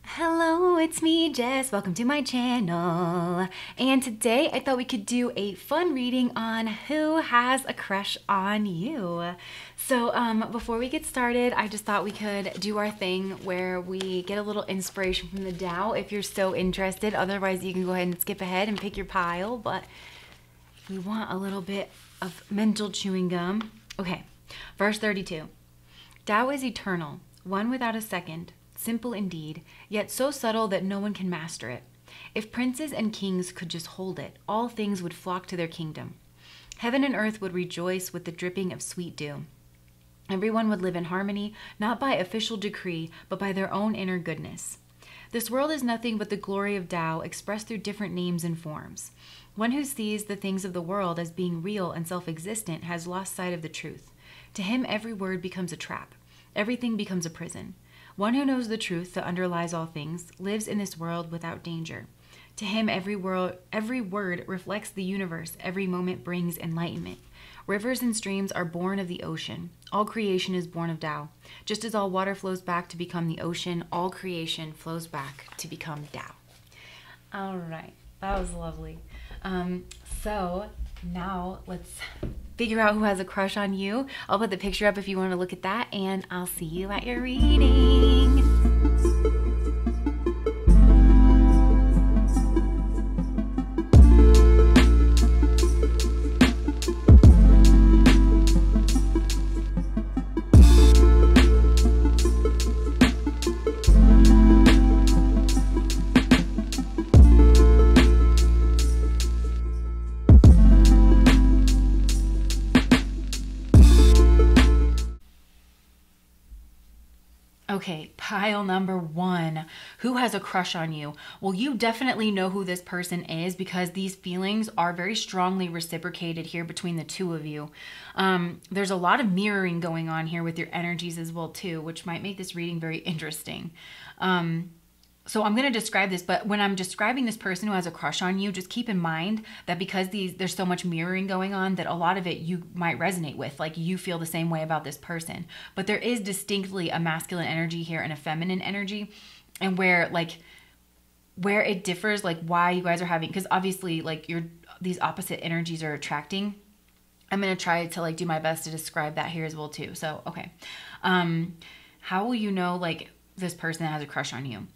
Hello, it's me, Jess. Welcome to my channel. And today I thought we could do a fun reading on who has a crush on you. So before we get started, I just thought we could do our thing where we get a little inspiration from the Tao if you're so interested. Otherwise, you can go ahead and skip ahead and pick your pile. But if we want a little bit of mental chewing gum. Okay, verse 32. Tao is eternal, one without a second. Simple indeed, yet so subtle that no one can master it. If princes and kings could just hold it, all things would flock to their kingdom. Heaven and earth would rejoice with the dripping of sweet dew. Everyone would live in harmony, not by official decree, but by their own inner goodness. This world is nothing but the glory of Tao expressed through different names and forms. One who sees the things of the world as being real and self-existent has lost sight of the truth. To him, every word becomes a trap. Everything becomes a prison. One who knows the truth that underlies all things lives in this world without danger. To him, every word reflects the universe. Every moment brings enlightenment. Rivers and streams are born of the ocean. All creation is born of Tao. Just as all water flows back to become the ocean, all creation flows back to become Tao. All right, that was lovely. So now let's figure out who has a crush on you. I'll put the picture up if you want to look at that, and I'll see you at your reading. Okay, pile number one. Who has a crush on you? Well, you definitely know who this person is because these feelings are very strongly reciprocated here between the two of you. There's a lot of mirroring going on here with your energies as well too, which might make this reading very interesting. So I'm going to describe this, but when I'm describing this person who has a crush on you, just keep in mind that because there's so much mirroring going on, that a lot of it you might resonate with, like you feel the same way about this person. But there is distinctly a masculine energy here and a feminine energy, and where it differs, like why you guys are having, because obviously like these opposite energies are attracting. I'm going to try to like do my best to describe that here as well too. So, okay. How will you know like this person that has a crush on you?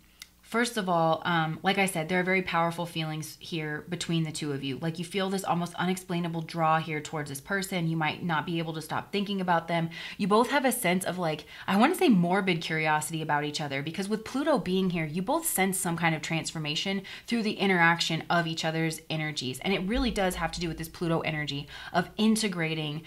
First of all, like I said, there are very powerful feelings here between the two of you. Like you feel this almost unexplainable draw here towards this person. You might not be able to stop thinking about them. You both have a sense of like, I want to say morbid curiosity about each other, because with Pluto being here, you both sense some kind of transformation through the interaction of each other's energies. And it really does have to do with this Pluto energy of integrating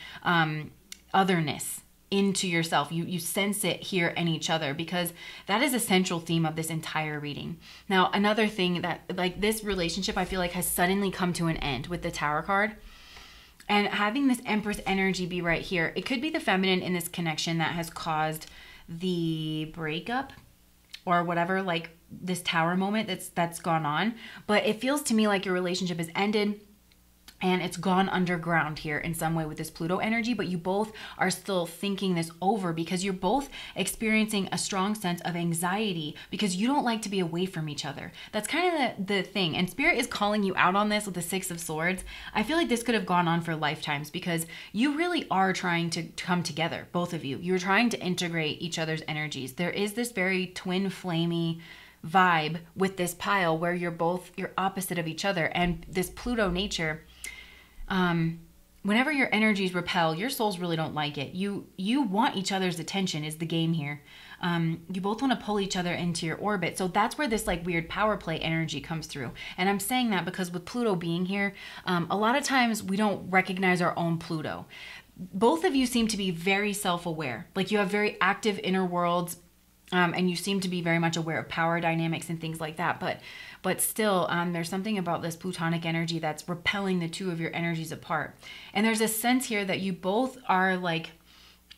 otherness into yourself. You sense it here in each other, because that is a central theme of this entire reading. Now, another thing that like this relationship I feel like has suddenly come to an end with the Tower card, and having this Empress energy be right here. It could be the feminine in this connection that has caused the breakup or whatever, like this Tower moment that's gone on. But it feels to me like your relationship has ended and it's gone underground here in some way with this Pluto energy, but you both are still thinking this over because you're both experiencing a strong sense of anxiety because you don't like to be away from each other. That's kind of the thing. And Spirit is calling you out on this with the Six of Swords. I feel like this could have gone on for lifetimes because you really are trying to come together, both of you. You're trying to integrate each other's energies. There is this very twin flamey vibe with this pile where you're opposite of each other, and this Pluto nature, whenever your energies repel, your souls really don't like it. You want each other's attention is the game here. You both want to pull each other into your orbit. So that's where this like weird power play energy comes through. And I'm saying that because with Pluto being here, a lot of times we don't recognize our own Pluto. Both of you seem to be very self-aware. Like you have very active inner worlds, and you seem to be very much aware of power dynamics and things like that. But still, there's something about this Plutonic energy that's repelling the two of your energies apart. And there's a sense here that you both are like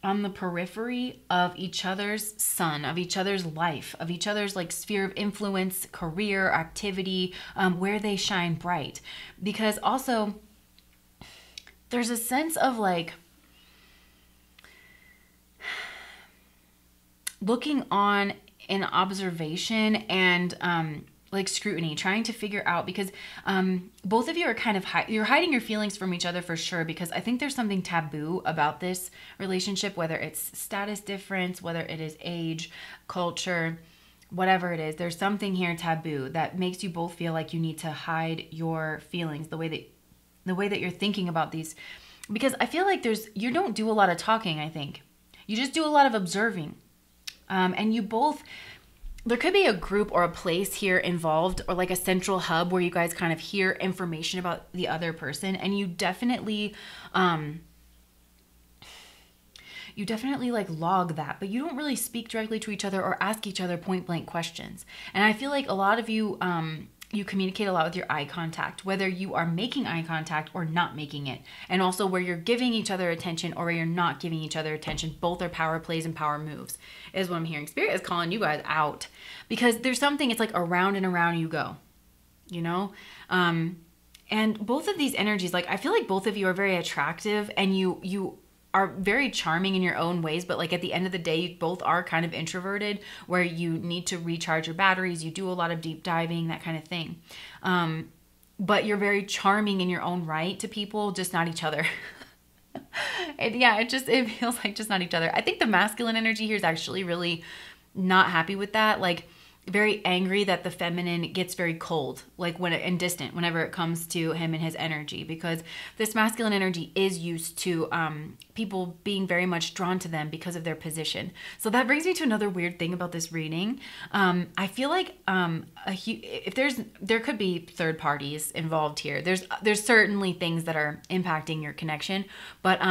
on the periphery of each other's sun, of each other's life, of each other's like sphere of influence, career, activity, where they shine bright. Because also there's a sense of like looking on in observation and like scrutiny, trying to figure out, because both of you are kind of you're hiding your feelings from each other for sure, because I think there's something taboo about this relationship, whether it's status difference, whether it is age, culture, whatever it is. There's something here taboo that makes you both feel like you need to hide your feelings, the way that you're thinking about these, because I feel like you don't do a lot of talking. I think you just do a lot of observing, and you both. There could be a group or a place here involved, or like a central hub where you guys kind of hear information about the other person, and you definitely like log that, but you don't really speak directly to each other or ask each other point blank questions. And I feel like a lot of you you communicate a lot with your eye contact, whether you are making eye contact or not making it. And also where you're giving each other attention or where you're not giving each other attention. Both are power plays and power moves is what I'm hearing. Spirit is calling you guys out, because there's something, it's like around and around you go, you know? And both of these energies, like I feel like both of you are very attractive, and you are very charming in your own ways, but like at the end of the day, you both are kind of introverted, where you need to recharge your batteries. You do a lot of deep diving, that kind of thing. But you're very charming in your own right to people, just not each other. And yeah, it feels like just not each other. I think the masculine energy here is actually really not happy with that. Like very angry that the feminine gets very cold, like and distant whenever it comes to him and his energy, because this masculine energy is used to people being very much drawn to them because of their position. So that brings me to another weird thing about this reading. I feel like there could be third parties involved here. There's certainly things that are impacting your connection, but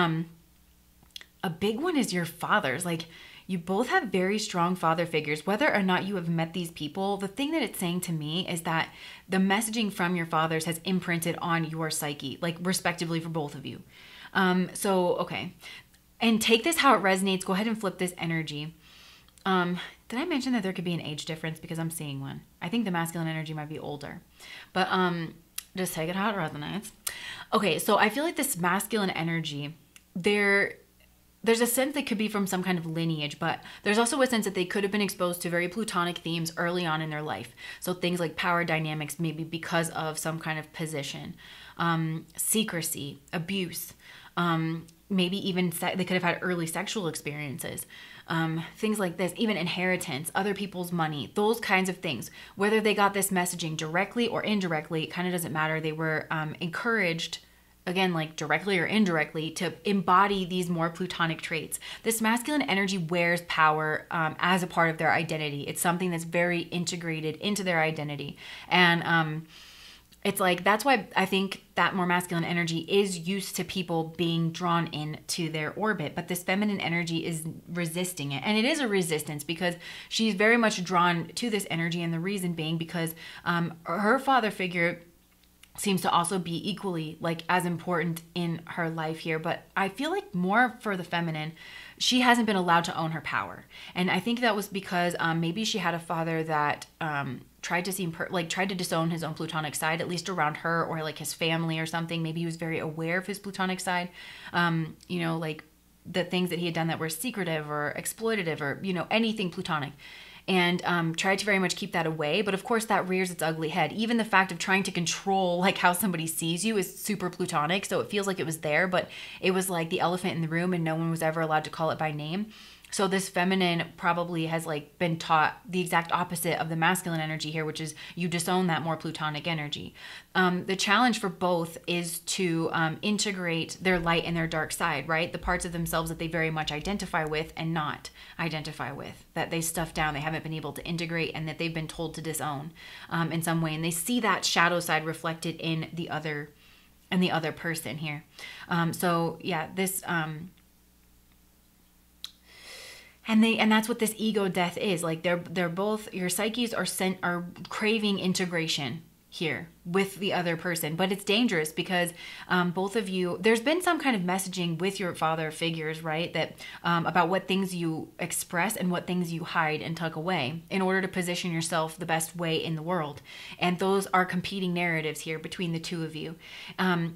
a big one is your fathers. Like, you both have very strong father figures. Whether or not you have met these people, the thing that it's saying to me is that the messaging from your fathers has imprinted on your psyche, like respectively for both of you. Okay. And take this how it resonates. Go ahead and flip this energy. Did I mention that there could be an age difference? Because I'm seeing one. I think the masculine energy might be older. But just take it how it resonates. Okay, so I feel like this masculine energy, there's a sense they could be from some kind of lineage, but there's also a sense that they could have been exposed to very plutonic themes early on in their life. So things like power dynamics, maybe because of some kind of position, secrecy, abuse, maybe even they could have had early sexual experiences, things like this, even inheritance, other people's money, those kinds of things. Whether they got this messaging directly or indirectly, it kind of doesn't matter. They were encouraged, again, like directly or indirectly, to embody these more plutonic traits. This masculine energy wears power as a part of their identity. It's something that's very integrated into their identity. And it's like, that's why I think that more masculine energy is used to people being drawn into their orbit. But this feminine energy is resisting it. And it is a resistance because she's very much drawn to this energy. And the reason being because her father figure seems to also be equally like as important in her life here. But I feel like more for the feminine, she hasn't been allowed to own her power. And I think that was because maybe she had a father that tried to disown his own plutonic side, at least around her or like his family or something. Maybe he was very aware of his plutonic side, like the things that he had done that were secretive or exploitative or, anything plutonic. And tried to very much keep that away. But of course that rears its ugly head. Even the fact of trying to control like how somebody sees you is super plutonic. So it feels like it was there, but it was like the elephant in the room and no one was ever allowed to call it by name. So this feminine probably has like been taught the exact opposite of the masculine energy here, which is you disown that more plutonic energy. The challenge for both is to integrate their light and their dark side, right? The parts of themselves that they very much identify with and not identify with, that they stuff down, they haven't been able to integrate, and that they've been told to disown in some way. And they see that shadow side reflected in the other person here. This and that's what this ego death is. Like they're both, your psyches are craving integration here. with the other person. But it's dangerous because both of you, there's been some kind of messaging with your father figures, right? That about what things you express and what things you hide and tuck away in order to position yourself the best way in the world. And those are competing narratives here between the two of you.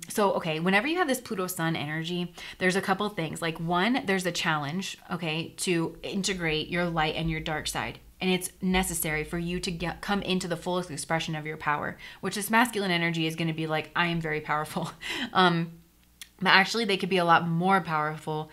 So, okay, whenever you have this Pluto Sun energy, there's a couple of things. Like one, there's a challenge, okay, to integrate your light and your dark side. And it's necessary for you to come into the fullest expression of your power, which this masculine energy is going to be like, I am very powerful. But actually, they could be a lot more powerful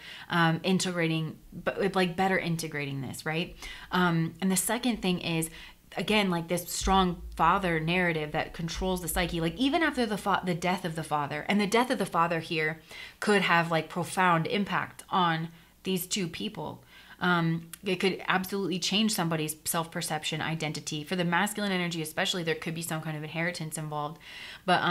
integrating, but like better integrating this, right? And the second thing is, again, like this strong father narrative that controls the psyche, like even after the death of the father, and the death of the father here could have like profound impact on these two people. It could absolutely change somebody's self-perception, identity. For the masculine energy especially, there could be some kind of inheritance involved. But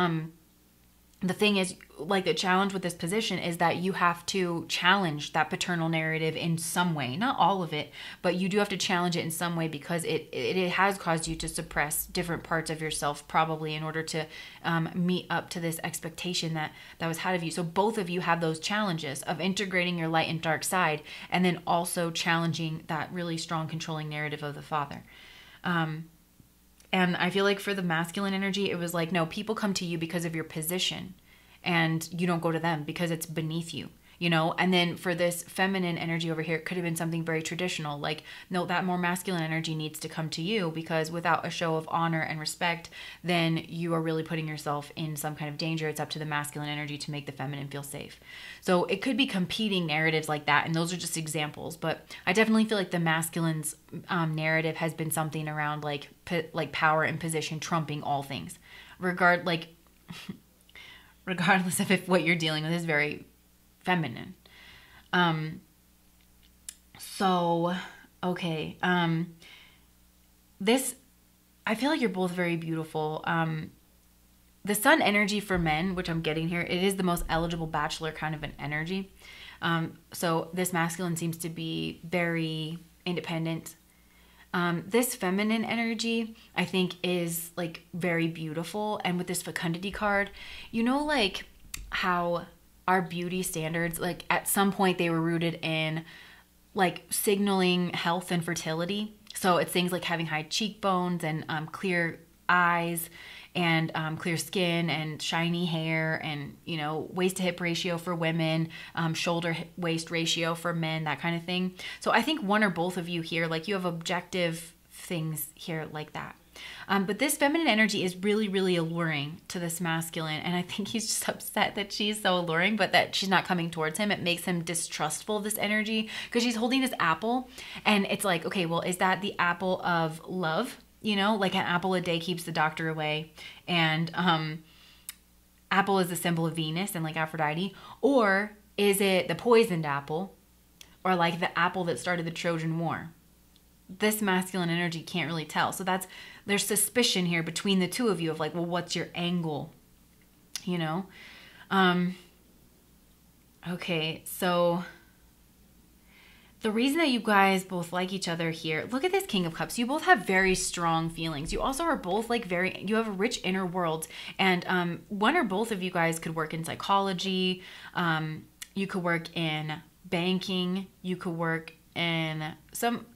the thing is, like the challenge with this position is that you have to challenge that paternal narrative in some way. Not all of it, but you do have to challenge it in some way because it has caused you to suppress different parts of yourself probably in order to meet up to this expectation that was had of you. So both of you have those challenges of integrating your light and dark side and then also challenging that really strong controlling narrative of the father. And I feel like for the masculine energy, it was like, no, people come to you because of your position and you don't go to them because it's beneath you, you know? And then for this feminine energy over here, it could have been something very traditional. Like, no, that more masculine energy needs to come to you because without a show of honor and respect, then you are really putting yourself in some kind of danger. It's up to the masculine energy to make the feminine feel safe. So it could be competing narratives like that. And those are just examples. But I definitely feel like the masculine's narrative has been something around like power and position trumping all things. Regardless of if what you're dealing with is very feminine. So, okay. This, I feel like you're both very beautiful. The sun energy for men, which I'm getting here, it is the most eligible bachelor kind of an energy. So this masculine seems to be very independent. This feminine energy, I think, is like very beautiful. And with this fecundity card, you know, like how our beauty standards, like at some point they were rooted in like signaling health and fertility. So it's things like having high cheekbones and clear eyes and clear skin and shiny hair and, you know, waist to hip ratio for women, shoulder waist ratio for men, that kind of thing. So I think one or both of you here, like you have objective things here like that. But this feminine energy is really, really alluring to this masculine. And I think he's just upset that she's so alluring, but that she's not coming towards him. It makes him distrustful of this energy because she's holding this apple. And it's like, okay, well, is that the apple of love? You know, like an apple a day keeps the doctor away. And apple is a symbol of Venus and like Aphrodite. Or is it the poisoned apple? Or like the apple that started the Trojan War? This masculine energy can't really tell. So there's suspicion here between the two of you of like, well, what's your angle? You know? Okay, so the reason that you guys both like each other here, look at this King of Cups. You both have very strong feelings. You also are both like you have a rich inner world. And one or both of you guys could work in psychology. You could work in banking. You could work in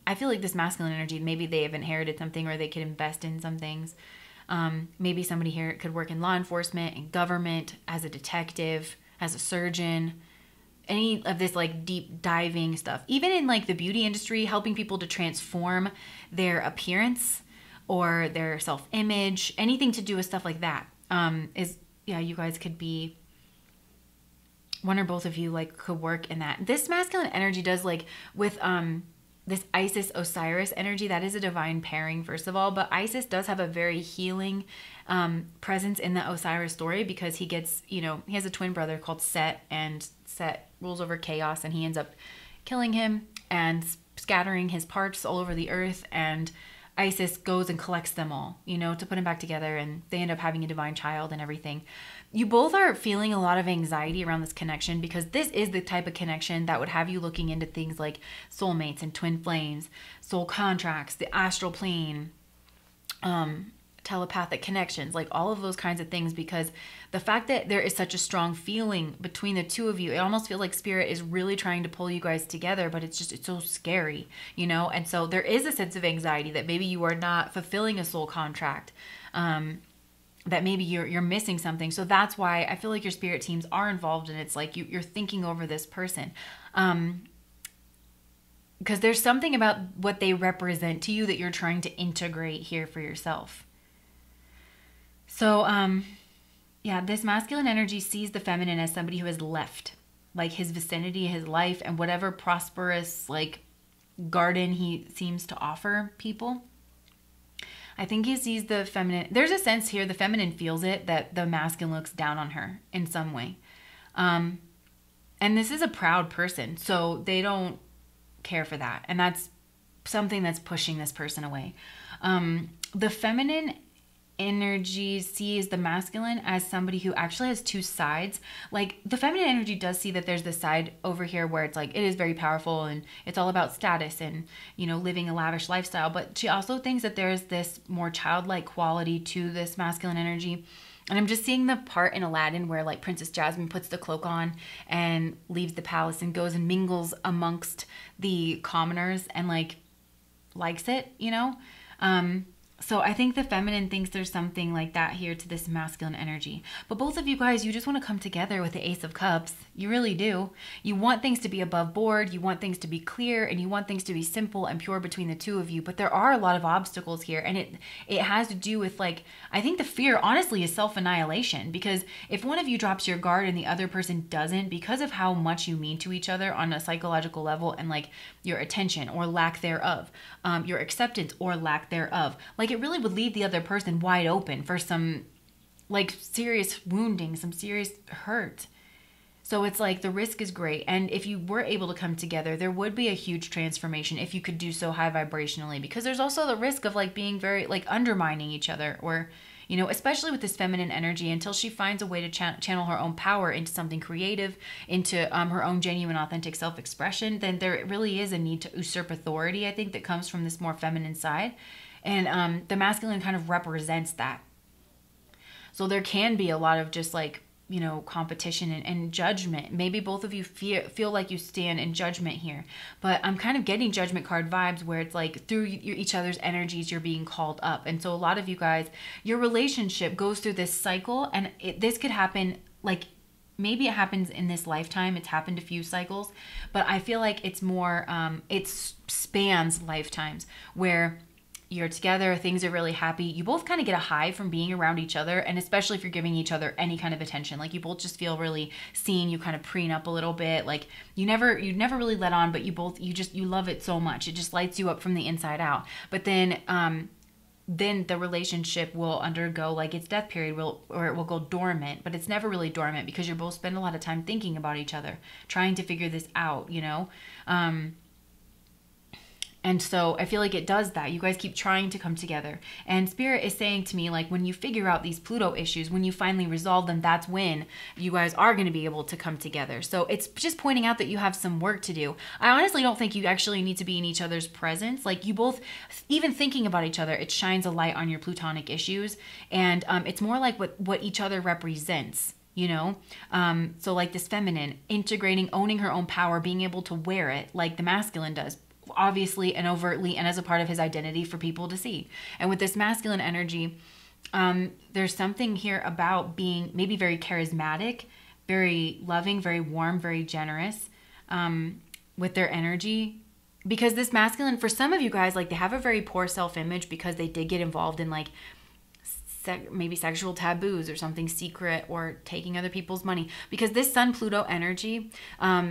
I feel like this masculine energy, maybe they have inherited something or they could invest in some things. Maybe somebody here could work in law enforcement and government, as a detective, as a surgeon, any of this like deep diving stuff, even in like the beauty industry, helping people to transform their appearance or their self-image, anything to do with stuff like that. You guys could be, one or both of you like could work in that. This masculine energy does like with this Isis Osiris energy, that is a divine pairing first of all, but Isis does have a very healing presence in the Osiris story because he gets, you know, he has a twin brother called Set, and Set rules over chaos and he ends up killing him and scattering his parts all over the earth, and Isis goes and collects them all, you know, to put them back together, and they end up having a divine child and everything. You both are feeling a lot of anxiety around this connection because this is the type of connection that would have you looking into things like soulmates and twin flames, soul contracts, the astral plane, telepathic connections, like all of those kinds of things, because the fact that there is such a strong feeling between the two of you, it almost feels like spirit is really trying to pull you guys together, but it's so scary, you know? And so there is a sense of anxiety that maybe you are not fulfilling a soul contract, that maybe you're missing something. So that's why I feel like your spirit teams are involved, and it's like you're thinking over this person. Because there's something about what they represent to you that you're trying to integrate here for yourself. So, yeah, this masculine energy sees the feminine as somebody who has left, like his vicinity, his life, and whatever prosperous, like, garden he seems to offer people. I think he sees the feminine. There's a sense here, the feminine feels it, that the masculine looks down on her in some way. And this is a proud person, so they don't care for that, and that's something that's pushing this person away. The feminine energy sees the masculine as somebody who actually has two sides. Like, the feminine energy does see that there's this side over here where it's like it is very powerful and it's all about status and, you know, living a lavish lifestyle, but she also thinks that there's this more childlike quality to this masculine energy. And I'm just seeing the part in Aladdin where, like, Princess Jasmine puts the cloak on and leaves the palace and goes and mingles amongst the commoners and, like, likes it, you know? So I think the feminine thinks there's something like that here to this masculine energy. But both of you guys, you just want to come together with the Ace of Cups. You really do. You want things to be above board. You want things to be clear, and you want things to be simple and pure between the two of you. But there are a lot of obstacles here, and it has to do with, like, I think the fear, honestly, is self-annihilation. Because if one of you drops your guard and the other person doesn't, because of how much you mean to each other on a psychological level, and, like, your attention or lack thereof, your acceptance or lack thereof, like, it really would leave the other person wide open for some, like, serious wounding, some serious hurt. So it's like the risk is great. And if you were able to come together, there would be a huge transformation if you could do so high vibrationally, because there's also the risk of, like, being very, like, undermining each other, or, you know, especially with this feminine energy, until she finds a way to channel her own power into something creative, into her own genuine, authentic self-expression, then there really is a need to usurp authority, I think, that comes from this more feminine side. And the masculine kind of represents that. So there can be a lot of just, like, you know, competition and judgment. Maybe both of you feel like you stand in judgment here. But I'm kind of getting judgment card vibes where it's like through each other's energies, you're being called up. And so a lot of you guys, your relationship goes through this cycle. And this could happen, like, maybe it happens in this lifetime. It's happened a few cycles. But I feel like it's more, it spans lifetimes where you're together, things are really happy. You both kind of get a high from being around each other, and especially if you're giving each other any kind of attention. Like, you both just feel really seen. You kind of preen up a little bit. Like, you never really let on, but you love it so much. It just lights you up from the inside out. But then the relationship will undergo, like, its death period, or it will go dormant. But it's never really dormant because you both spend a lot of time thinking about each other, trying to figure this out, you know? And so I feel like it does that. You guys keep trying to come together. And Spirit is saying to me, like, when you figure out these Pluto issues, when you finally resolve them, that's when you guys are going to be able to come together. So it's just pointing out that you have some work to do. I honestly don't think you actually need to be in each other's presence. Like, you both, even thinking about each other, it shines a light on your Plutonic issues. And it's more like what each other represents. You know, so like this feminine, integrating, owning her own power, being able to wear it like the masculine does, obviously and overtly, and as a part of his identity for people to see. And with this masculine energy, there's something here about being maybe very charismatic, very loving, very warm, very generous with their energy. Because this masculine, for some of you guys, like, they have a very poor self-image because they did get involved in, like, maybe sexual taboos or something secret, or taking other people's money. Because this Sun Pluto energy,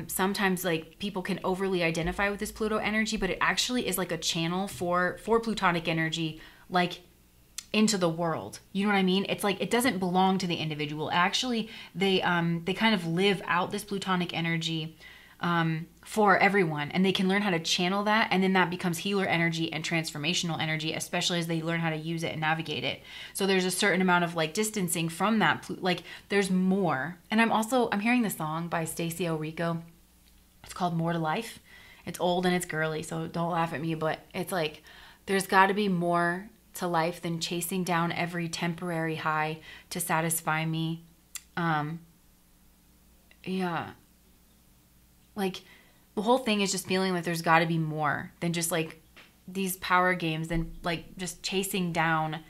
sometimes, like, people can overly identify with this Pluto energy, but it actually is like a channel for Plutonic energy, like, into the world. You know what I mean? It's like it doesn't belong to the individual. Actually, they kind of live out this Plutonic energy for everyone, and they can learn how to channel that, and then that becomes healer energy and transformational energy, especially as they learn how to use it and navigate it. So there's a certain amount of, like, distancing from that, like, there's more. And I'm hearing the song by Stacey Orico. It's called More to Life. It's old and it's girly, so don't laugh at me, but it's like there's got to be more to life than chasing down every temporary high to satisfy me. Yeah. Like, the whole thing is just feeling like there's got to be more than just like these power games and like just chasing down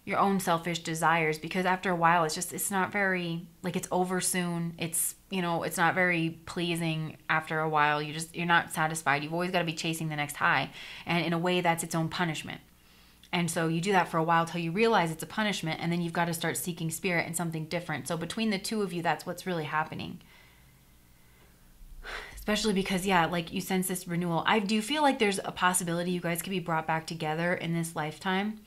your own selfish desires, because after a while it's not very, like, it's over soon. It's, you know, it's not very pleasing after a while. You're not satisfied. You've always got to be chasing the next high, and in a way that's its own punishment. And so you do that for a while till you realize it's a punishment, and then you've got to start seeking spirit and something different. So between the two of you, that's what's really happening. Especially because, yeah, like, you sense this renewal. I do feel like there's a possibility you guys could be brought back together in this lifetime.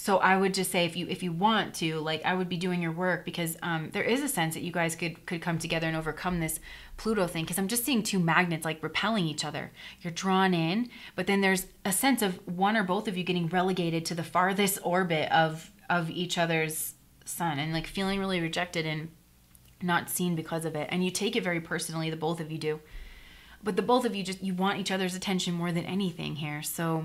So I would just say, if you want to, like, I would be doing your work, because there is a sense that you guys could come together and overcome this Pluto thing, because I'm just seeing two magnets like repelling each other. You're drawn in, but then there's a sense of one or both of you getting relegated to the farthest orbit of each other's sun, and like feeling really rejected and not seen because of it. And you take it very personally, the both of you do. But the both of you you want each other's attention more than anything here. So,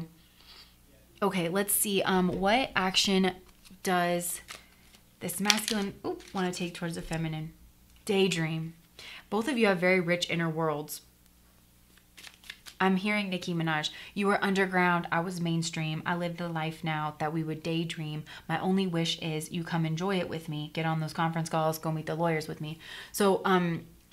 okay, let's see. What action does this masculine want to take towards the feminine? Daydream. Both of you have very rich inner worlds. I'm hearing Nicki Minaj. You were underground. I was mainstream. I live the life now that we would daydream. My only wish is you come enjoy it with me. Get on those conference calls. Go meet the lawyers with me. So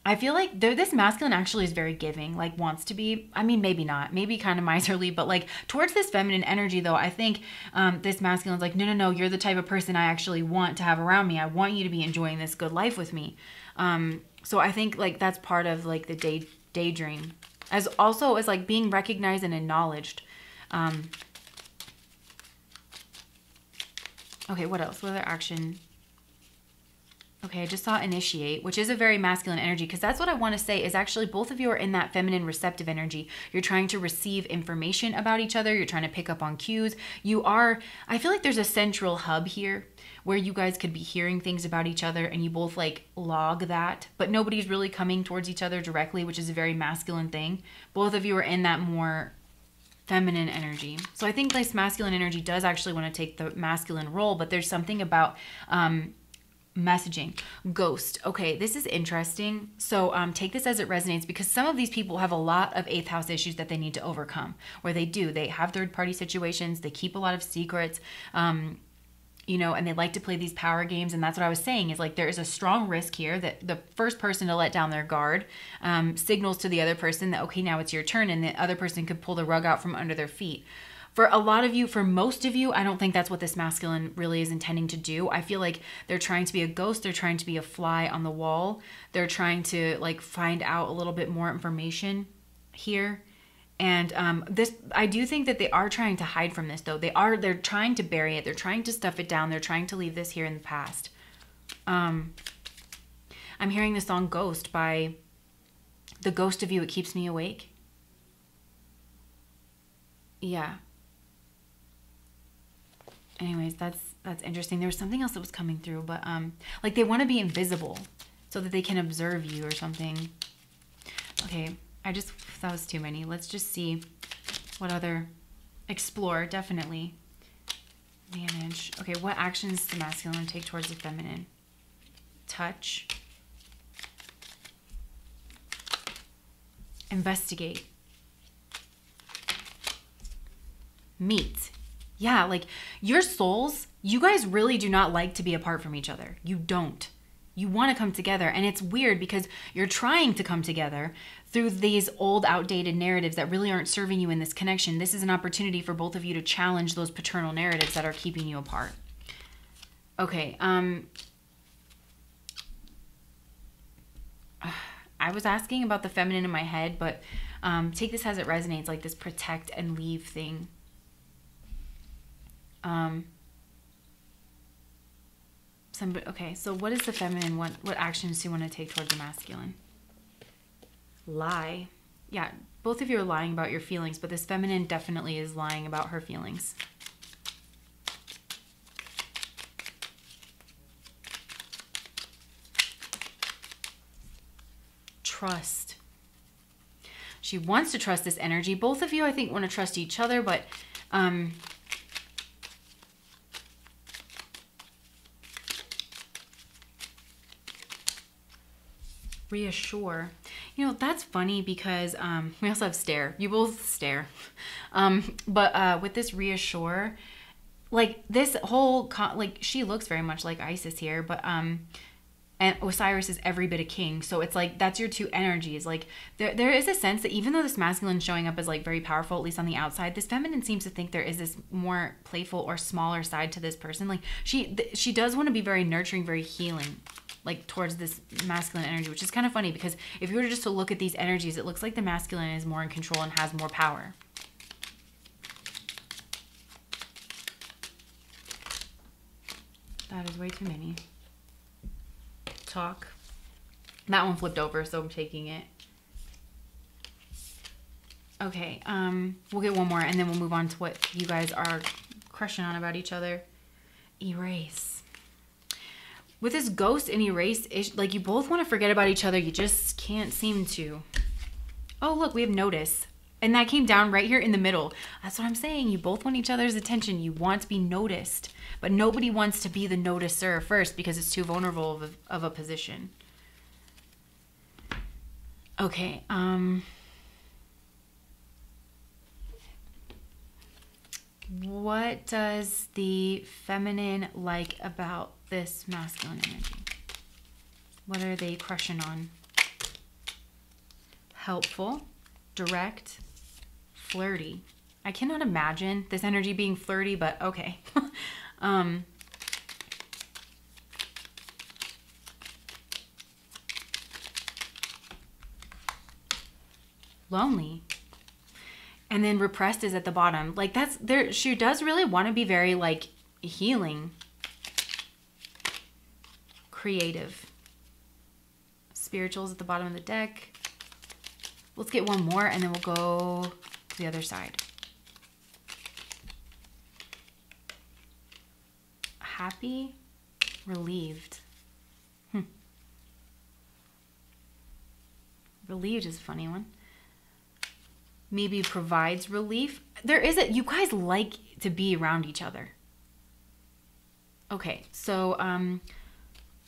I feel like this masculine actually is very giving, like wants to be. I mean, maybe not. Maybe kind of miserly. But like towards this feminine energy, though, I think this masculine is like, no. You're the type of person I actually want to have around me. I want you to be enjoying this good life with me. So I think like that's part of like the daydream. As also as like being recognized and acknowledged. Okay, what else? What other action? Okay, I just saw initiate, which is a very masculine energy, because that's what I want to say is actually both of you are in that feminine receptive energy. You're trying to receive information about each other. You're trying to pick up on cues. I feel like there's a central hub here where you guys could be hearing things about each other, and you both like log that, but nobody's really coming towards each other directly, which is a very masculine thing. Both of you are in that more feminine energy. So I think this masculine energy does actually want to take the masculine role, but there's something about messaging. Ghost. Okay, this is interesting. So take this as it resonates, because some of these people have a lot of 8th house issues that they need to overcome, where they have third-party situations, they keep a lot of secrets, you know, and they like to play these power games. And that's what I was saying is like there is a strong risk here that the first person to let down their guard signals to the other person that, okay, now it's your turn, and the other person could pull the rug out from under their feet. For a lot of you, for most of you, I don't think that's what this masculine really is intending to do. I feel like they're trying to be a ghost. They're trying to be a fly on the wall. They're trying to like find out a little bit more information here. And I do think that they are trying to hide from this, though. They're trying to bury it. They're trying to stuff it down. They're trying to leave this here in the past. I'm hearing the song Ghost by The Ghost of You, It Keeps Me Awake. Yeah. Anyways, that's interesting. There was something else that was coming through, but like they want to be invisible so that they can observe you or something. Okay, that was too many. Let's just see what other explore, definitely. Manage. Okay, what actions does the masculine take towards the feminine? Touch. Investigate. Meet. Yeah, like your souls, you guys really do not like to be apart from each other. You don't. You want to come together. And it's weird because you're trying to come together through these old, outdated narratives that really aren't serving you in this connection. This is an opportunity for both of you to challenge those paternal narratives that are keeping you apart. Okay. I was asking about the feminine in my head, but take this as it resonates, like this protect and leave thing. Okay, so what is the feminine? What actions do you want to take towards the masculine? Lie. Yeah, both of you are lying about your feelings, but this feminine definitely is lying about her feelings. Trust. She wants to trust this energy. Both of you, I think, want to trust each other, but Reassure. You know, that's funny because we also have stare. You both stare. But with this reassure, like this whole, like she looks very much like Isis here, but and Osiris is every bit a king. So it's like, that's your two energies. Like there is a sense that even though this masculine showing up as like very powerful, at least on the outside, this feminine seems to think there is this more playful or smaller side to this person. Like she does want to be very nurturing, very healing, like towards this masculine energy, which is kind of funny because if you were just to look at these energies, it looks like the masculine is more in control and has more power. That is way too many. Talk. That one flipped over, so I'm taking it. Okay, we'll get one more and then we'll move on to what you guys are crushing on about each other. Erase. With this ghost and erase, like you both want to forget about each other, you just can't seem to. Oh, look, we have notice. And that came down right here in the middle. That's what I'm saying. You both want each other's attention. You want to be noticed. But nobody wants to be the noticer first because it's too vulnerable of a position. Okay. What does the feminine like about this masculine energy? What are they crushing on? Helpful, direct, flirty. I cannot imagine this energy being flirty, but okay. Lonely. And then repressed is at the bottom. Like that's there. She does really want to be very like healing, creative. Spirituals at the bottom of the deck. Let's get one more and then we'll go to the other side. Happy, relieved. Relieved is a funny one. Maybe provides relief. You guys like to be around each other. Okay, so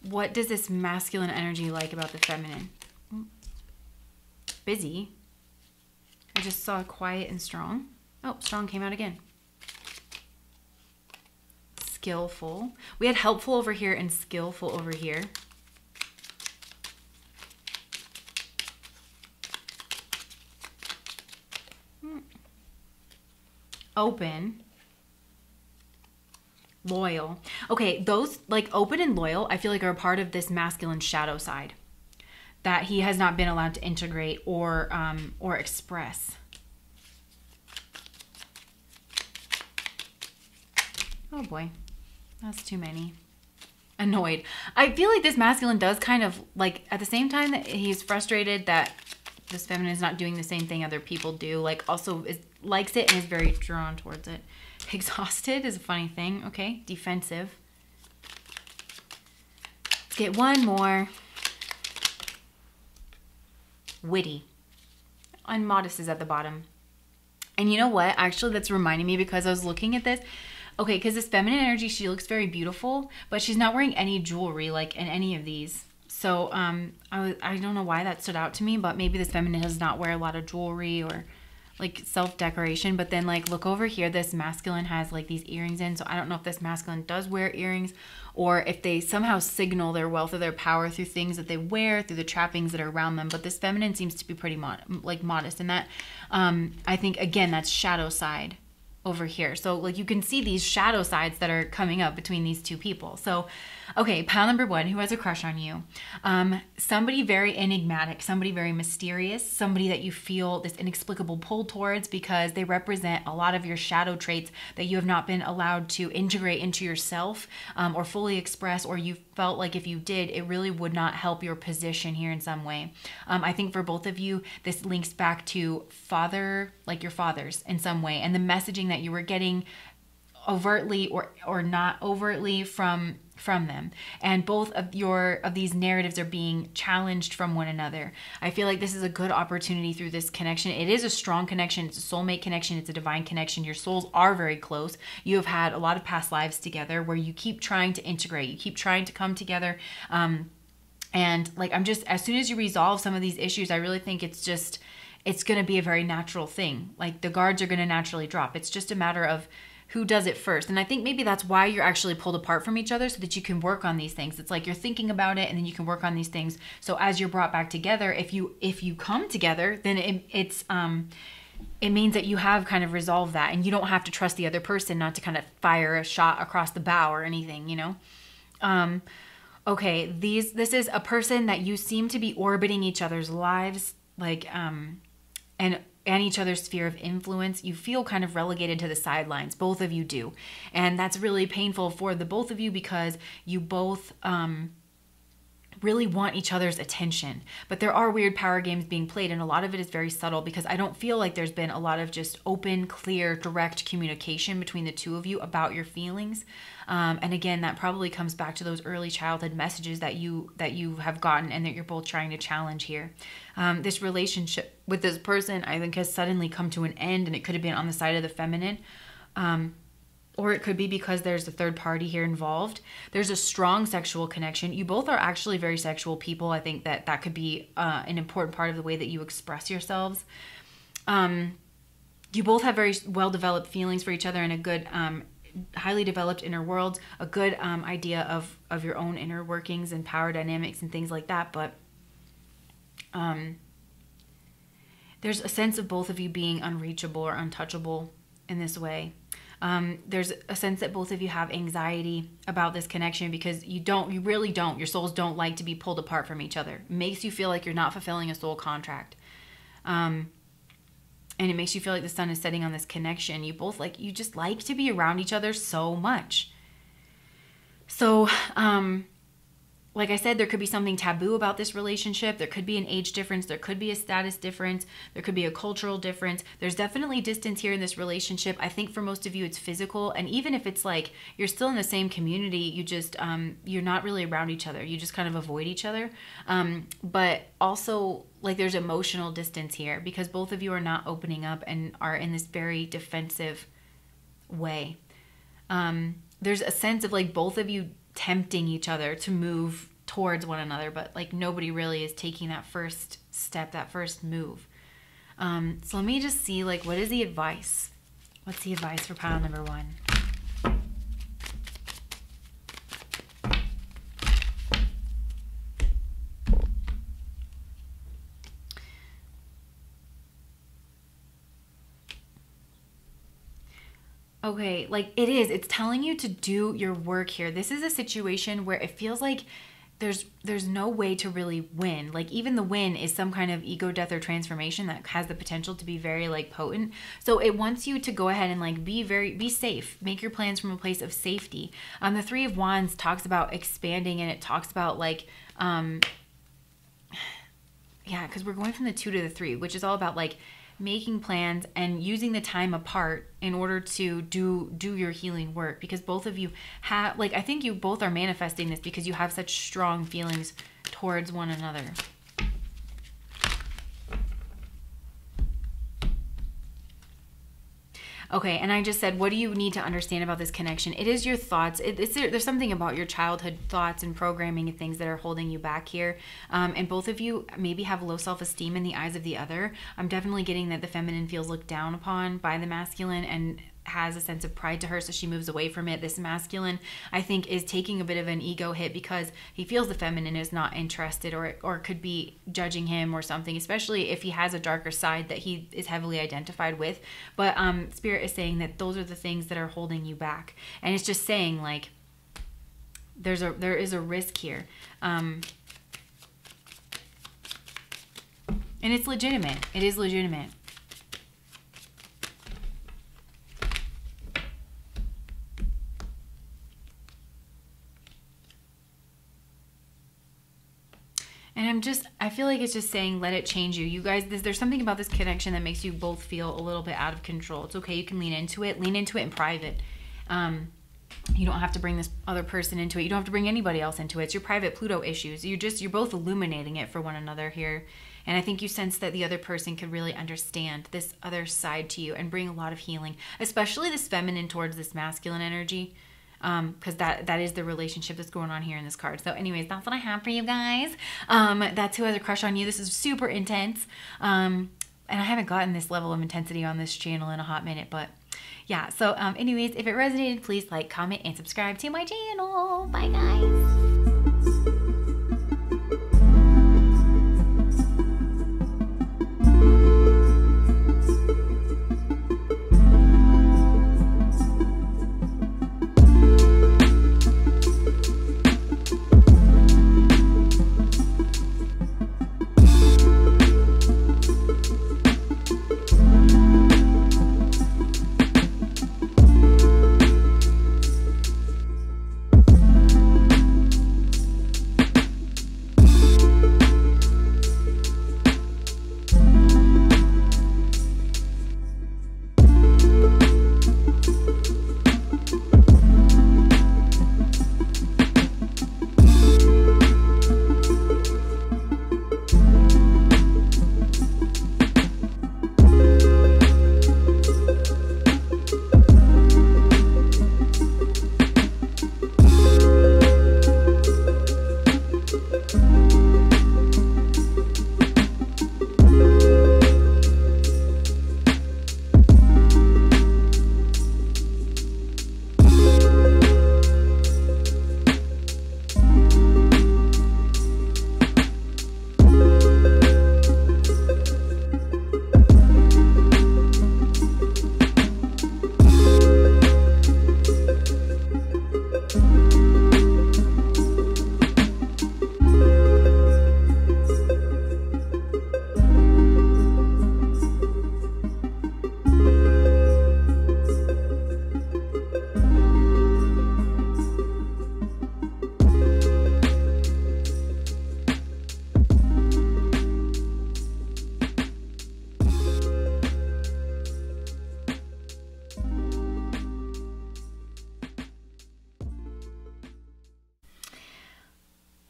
what does this masculine energy like about the feminine? Busy. I just saw quiet and strong. Oh, strong came out again. Skillful. We had helpful over here and skillful over here. Open. Loyal. Okay, those like open and loyal, I feel like are a part of this masculine shadow side that he has not been allowed to integrate or express. Oh boy, that's too many. Annoyed. I feel like this masculine does kind of like at the same time that he's frustrated that this feminine is not doing the same thing other people do, like also likes it and is very drawn towards it. Exhausted is a funny thing. Okay, defensive. Let's get one more. Witty. Unmodest is at the bottom. And you know what? Actually, that's reminding me because I was looking at this. Okay, because this feminine energy, she looks very beautiful, but she's not wearing any jewelry like in any of these. So I don't know why that stood out to me, but maybe this feminine does not wear a lot of jewelry or like self-decoration. But then like look over here, this masculine has like these earrings in. So I don't know if this masculine does wear earrings or if they somehow signal their wealth or their power through things that they wear, through the trappings that are around them. But this feminine seems to be pretty modest in that. I think, again, that's shadow side over here. So like you can see these shadow sides that are coming up between these two people. So okay, pile number one, who has a crush on you? Somebody very enigmatic, somebody very mysterious, somebody that you feel this inexplicable pull towards because they represent a lot of your shadow traits that you have not been allowed to integrate into yourself or fully express, or you felt like if you did, it really would not help your position here in some way. I think for both of you, this links back to father, like your fathers in some way, and the messaging that you were getting overtly or not overtly from them, and both of these narratives are being challenged from one another. I feel like this is a good opportunity through this connection. It is a strong connection. It's a soulmate connection. It's a divine connection. Your souls are very close. You have had a lot of past lives together where you keep trying to integrate. You keep trying to come together And like, I'm just, as soon as you resolve some of these issues, I really think it's going to be a very natural thing. Like the guards are going to naturally drop. It's just a matter of who does it first. And I think maybe that's why you're actually pulled apart from each other, so that you can work on these things. It's like you're thinking about it and then you can work on these things. So as you're brought back together, if you come together, then it means that you have kind of resolved that, and you don't have to trust the other person not to kind of fire a shot across the bow or anything, you know? Okay, this is a person that you seem to be orbiting each other's lives, like, and each other's sphere of influence. You feel kind of relegated to the sidelines. Both of you do. And that's really painful for the both of you, because you both really want each other's attention. But there are weird power games being played, and a lot of it is very subtle, because I don't feel like there's been a lot of just open, clear, direct communication between the two of you about your feelings. And again, that probably comes back to those early childhood messages that you have gotten, and that you're both trying to challenge here. This relationship with this person, I think, has suddenly come to an end, and it could have been on the side of the feminine. Or it could be because there's a third party here involved. There's a strong sexual connection. You both are actually very sexual people. I think that could be an important part of the way that you express yourselves. You both have very well-developed feelings for each other, and a good, highly developed inner world, a good idea of your own inner workings and power dynamics and things like that. But there's a sense of both of you being unreachable or untouchable in this way. There's a sense that both of you have anxiety about this connection, because you really don't, your souls don't like to be pulled apart from each other. It makes you feel like you're not fulfilling a soul contract. And it makes you feel like the sun is setting on this connection. You just like to be around each other so much. So, like I said, there could be something taboo about this relationship. There could be an age difference. There could be a status difference. There could be a cultural difference. There's definitely distance here in this relationship. I think for most of you, it's physical. And even if it's like you're still in the same community, you just, you're not really around each other. You just kind of avoid each other. But also, like, there's emotional distance here, because both of you are not opening up and are in this very defensive way. There's a sense of like both of you tempting each other to move towards one another, but like nobody really is taking that first step, that first move. So let me just see, like, what is the advice? What's the advice for pile number one? Okay, like it's telling you to do your work here. This is a situation where it feels like there's no way to really win. Like, even the win is some kind of ego death or transformation that has the potential to be very like potent. So it wants you to go ahead and like be safe. Make your plans from a place of safety. The Three of Wands talks about expanding, and it talks about like yeah, because we're going from the 2 to the 3, which is all about like making plans and using the time apart in order to do your healing work, because both of you have, like, I think you both are manifesting this because you have such strong feelings towards one another. Okay, and I just said, what do you need to understand about this connection? It is your thoughts. There's something about your childhood thoughts and programming and things that are holding you back here. And both of you maybe have low self-esteem in the eyes of the other. I'm definitely getting that the feminine feels looked down upon by the masculine and has a sense of pride to her, so she moves away from it. This masculine, I think, is taking a bit of an ego hit because he feels the feminine is not interested or could be judging him or something, especially if he has a darker side that he is heavily identified with. But Spirit is saying that those are the things that are holding you back. And it's just saying, like, there is a risk here. And it's legitimate. It is legitimate. And I feel like it's just saying, let it change you. You guys, there's something about this connection that makes you both feel a little bit out of control. It's okay. You can lean into it in private. You don't have to bring this other person into it. You don't have to bring anybody else into it. It's your private Pluto issues. You're both illuminating it for one another here. And I think you sense that the other person could really understand this other side to you and bring a lot of healing, especially this feminine towards this masculine energy. because that is the relationship that's going on here in this card. So anyways, that's what I have for you guys. That's who has a crush on you. This is super intense. And I haven't gotten this level of intensity on this channel in a hot minute, but yeah. So anyways, if it resonated, please like, comment, and subscribe to my channel. Bye guys.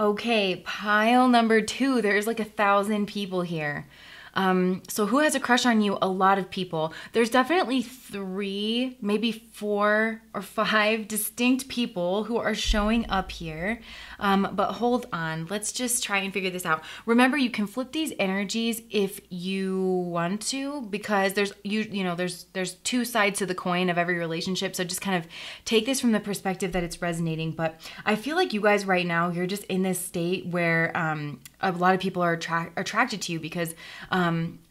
Okay, pile number 2. There's like 1,000 people here. So who has a crush on you? A lot of people. There's definitely 3, maybe 4 or 5 distinct people who are showing up here. But hold on, let's just try and figure this out. Remember, you can flip these energies if you want to, because there's 2 sides to the coin of every relationship. So just kind of take this from the perspective that it's resonating. But I feel like you guys right now, you're just in this state where a lot of people are attracted to you because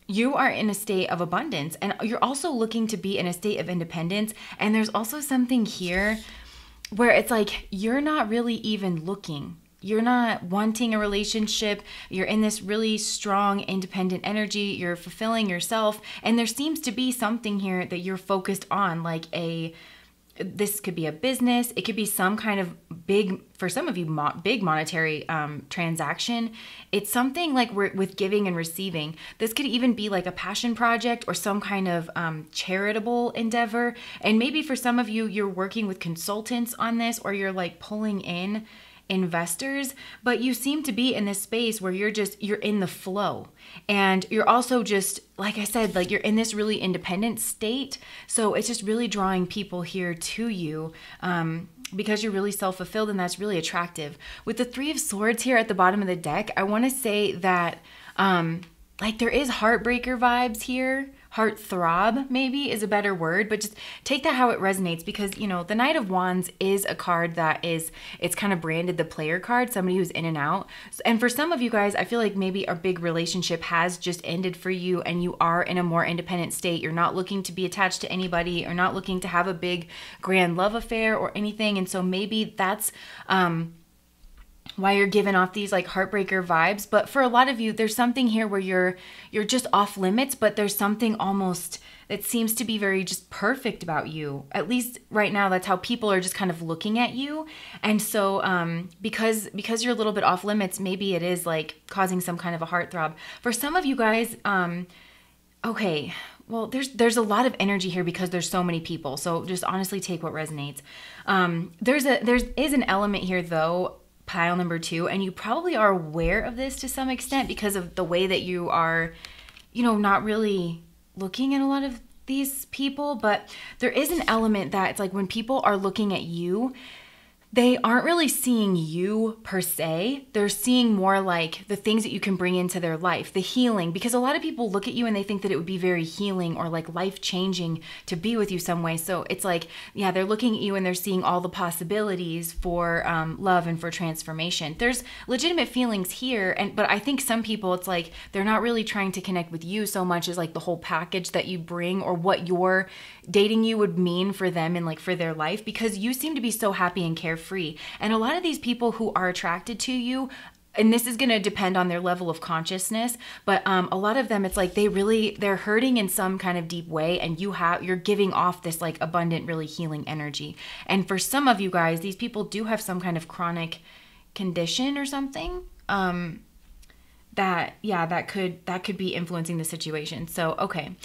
you are in a state of abundance, and you're also looking to be in a state of independence. And there's also something here where it's like you're not really even looking. You're not wanting a relationship. You're in this really strong, independent energy. You're fulfilling yourself. And there seems to be something here that you're focused on, like this could be a business. It could be some kind of big, for some of you, big monetary transaction. It's something like with giving and receiving. This could even be like a passion project or some kind of charitable endeavor. And maybe for some of you, you're working with consultants on this, or you're like pulling in investors, but you seem to be in this space where you're in the flow, and you're also just, like I said, like you're in this really independent state. So it's just really drawing people here to you because you're really self-fulfilled, and that's really attractive. With the 3 of Swords here at the bottom of the deck, I want to say that like there is heartbreaker vibes here. Heart throb maybe is a better word, but just take that how it resonates, because you know the Knight of Wands is a card that it's kind of branded the player card, somebody who's in and out. And for some of you guys, I feel like maybe a big relationship has just ended for you, and you are in a more independent state. You're not looking to be attached to anybody, or not looking to have a big grand love affair or anything. And so maybe that's why you're giving off these like heartbreaker vibes. But for a lot of you, there's something here where you're just off limits, but there's something almost that seems to be very just perfect about you. At least right now, that's how people are just kind of looking at you. And so because you're a little bit off limits, maybe it is like causing some kind of a heartthrob. For some of you guys, okay, well, there's a lot of energy here because there's so many people. So just honestly take what resonates. There is an element here though, pile number 2, and you probably are aware of this to some extent because of the way that you are, you know, not really looking at a lot of these people, but there is an element that it's like when people are looking at you, they aren't really seeing you per se. They're seeing more like the things that you can bring into their life, the healing, because a lot of people look at you and they think that it would be very healing or like life-changing to be with you some way. So it's like, yeah, they're looking at you and they're seeing all the possibilities for love and for transformation. There's legitimate feelings here, but I think some people, it's like they're not really trying to connect with you so much as like the whole package that you bring or what your dating you would mean for them and like for their life, because you seem to be so happy and carefree. And a lot of these people who are attracted to you, and this is going to depend on their level of consciousness, but a lot of them, it's like they're hurting in some kind of deep way, and you're giving off this like abundant, really healing energy. And for some of you guys, these people do have some kind of chronic condition or something that could be influencing the situation. So okay.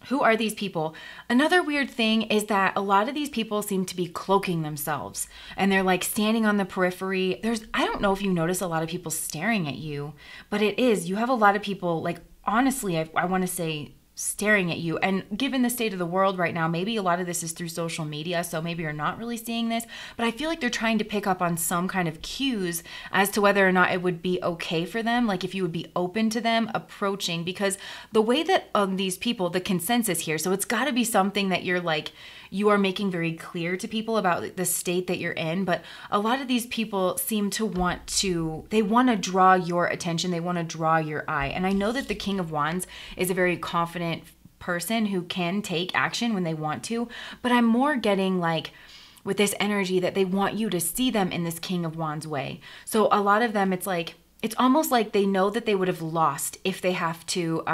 Who are these people? Another weird thing is that a lot of these people seem to be cloaking themselves, and they're like standing on the periphery. I don't know if you notice a lot of people staring at you, but you have a lot of people, like, honestly, I want to say staring at you. And given the state of the world right now, maybe a lot of this is through social media, so maybe you're not really seeing this, but I feel like they're trying to pick up on some kind of cues as to whether or not it would be okay for them, like if you would be open to them approaching, because the way that these people, the consensus here, so it's got to be something that you are making very clear to people about the state that you're in. But a lot of these people seem to want to draw your attention. They want to draw your eye. And I know that the King of Wands is a very confident person who can take action when they want to, but I'm more getting like with this energy that they want you to see them in this King of Wands way. So a lot of them, it's almost like they know that they would have lost if they have to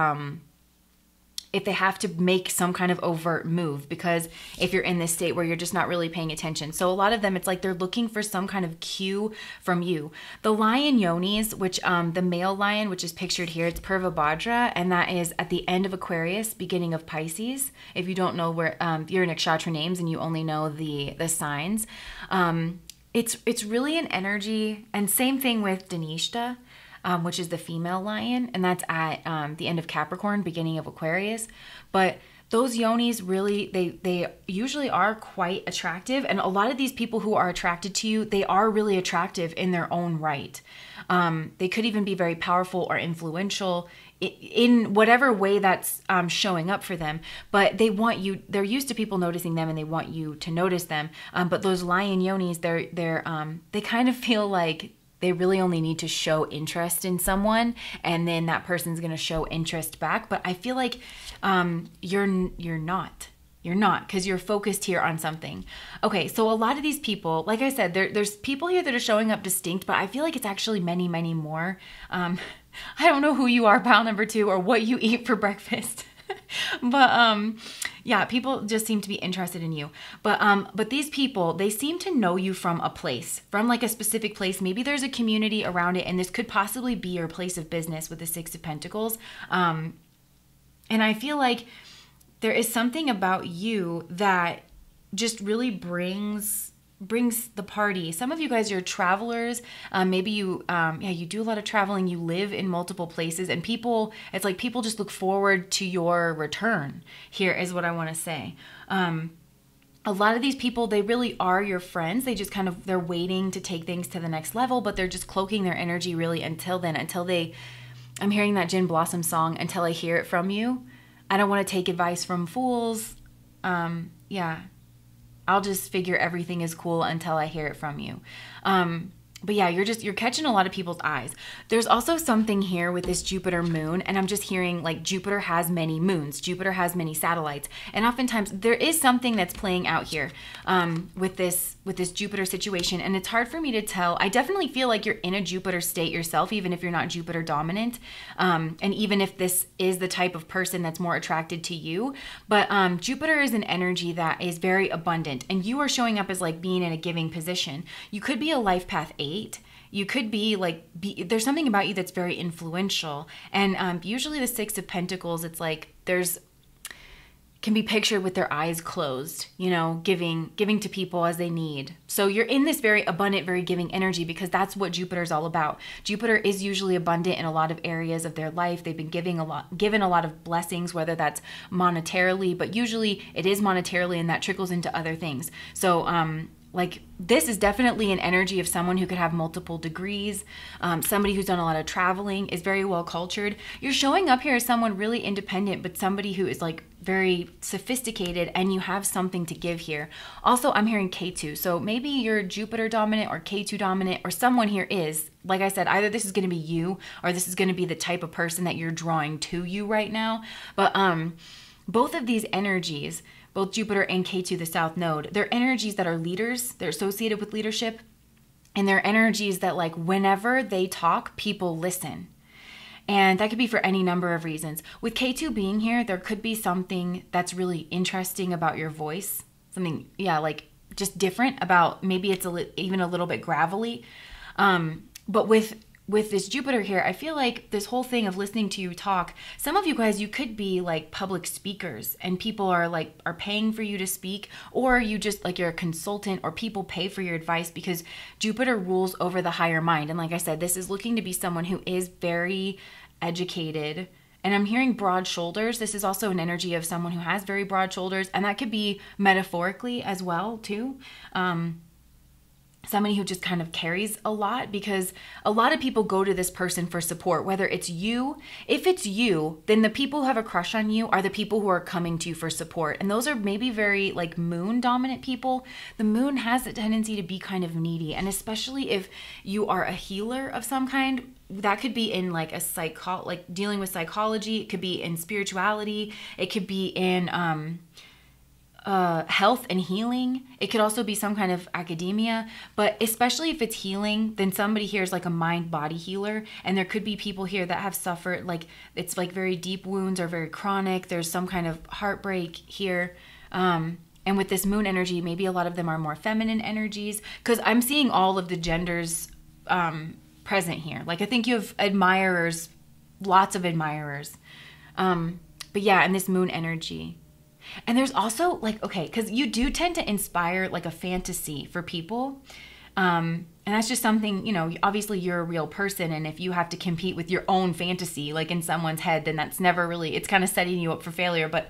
make some kind of overt move, because if you're in this state where you're just not really paying attention. So a lot of them, it's like they're looking for some kind of cue from you. The lion yonis, which the male lion, which is pictured here, it's Purvabhadra, and that is at the end of Aquarius, beginning of Pisces. If you don't know where your nakshatra names and you only know the signs, it's really an energy. And same thing with Dhanishta, which is the female lion, and that's at the end of Capricorn, beginning of Aquarius. But those yonis really, they usually are quite attractive, and a lot of these people who are attracted to you, they are really attractive in their own right. They could even be very powerful or influential in whatever way that's showing up for them, but they're used to people noticing them, and they want you to notice them. But those lion yonis, they kind of feel like they really only need to show interest in someone, and then that person's going to show interest back. But I feel like you're not, because you're focused here on something. Okay, so a lot of these people, like I said, there's people here that are showing up distinct, but I feel like it's actually many, many more. I don't know who you are, pile number 2, or what you eat for breakfast. But yeah, people just seem to be interested in you. But these people, they seem to know you from a place, from like a specific place. Maybe there's a community around it, and this could possibly be your place of business with the 6 of Pentacles. And I feel like there is something about you that just really brings the party. Some of you guys are travelers. Maybe you do a lot of traveling. You live in multiple places, and it's like people just look forward to your return. Here is what I want to say. A lot of these people, they really are your friends. They just they're waiting to take things to the next level, but they're just cloaking their energy really until then, I'm hearing that Gin Blossom song, until I hear it from you. I don't want to take advice from fools. Yeah. I'll just figure everything is cool until I hear it from you. But yeah, you're catching a lot of people's eyes. There's also something here with this Jupiter moon, and I'm just hearing like Jupiter has many moons. Jupiter has many satellites. And oftentimes there is something that's playing out here with this Jupiter situation, and it's hard for me to tell. I definitely feel like you're in a Jupiter state yourself, even if you're not Jupiter dominant, and even if this is the type of person that's more attracted to you. But Jupiter is an energy that is very abundant, and you are showing up as like being in a giving position. You could be a life path 8. You could be like, there's something about you that's very influential. And usually the 6 of Pentacles, it's like can be pictured with their eyes closed, giving to people as they need. So you're in this very abundant, very giving energy, because that's what Jupiter's all about. Jupiter is usually abundant in a lot of areas of their life. They've been given a lot of blessings, whether that's monetarily, but usually it is monetarily, and that trickles into other things. So like this is definitely an energy of someone who could have multiple degrees, somebody who's done a lot of traveling, is very well cultured. You're showing up here as someone really independent, but somebody who is like very sophisticated, and you have something to give here. Also, I'm hearing K2. So maybe you're Jupiter dominant or K2 dominant, or someone here is. Like I said, either this is going to be you, or this is going to be the type of person that you're drawing to you right now. But both of these energies, both Jupiter and K2, the South Node, they're energies that are leaders. They're associated with leadership. And they're energies that, like, whenever they talk, people listen. And that could be for any number of reasons. With K2 being here, there could be something that's really interesting about your voice. Something, like just different about, maybe it's even a little bit gravelly. But with this Jupiter here, I feel like this whole thing of listening to you talk, some of you guys, you could be like public speakers, and people are paying for you to speak, or you just like you're a consultant, or people pay for your advice, because Jupiter rules over the higher mind. And like I said, this is looking to be someone who is very educated. And I'm hearing broad shoulders. This is also an energy of someone who has very broad shoulders, and that could be metaphorically as well too. Somebody who just kind of carries a lot, because a lot of people go to this person for support, whether it's you. If it's you, then the people who have a crush on you are the people who are coming to you for support. And those are maybe very like moon dominant people. The moon has a tendency to be kind of needy. And especially if you are a healer of some kind, that could be in like like dealing with psychology. It could be in spirituality. It could be in, health and healing. It could also be some kind of academia, but especially if it's healing, then somebody here is like a mind-body healer. And there could be people here that have suffered, like it's like very deep wounds or very chronic. There's some kind of heartbreak here. And with this moon energy, maybe a lot of them are more feminine energies, because I'm seeing all of the genders present here. Like I think you have admirers, lots of admirers. But yeah, and this moon energy. And there's also like, okay, because you do tend to inspire like a fantasy for people. And that's just something, obviously you're a real person. And if you have to compete with your own fantasy, like in someone's head, then that's never really, it's kind of setting you up for failure. But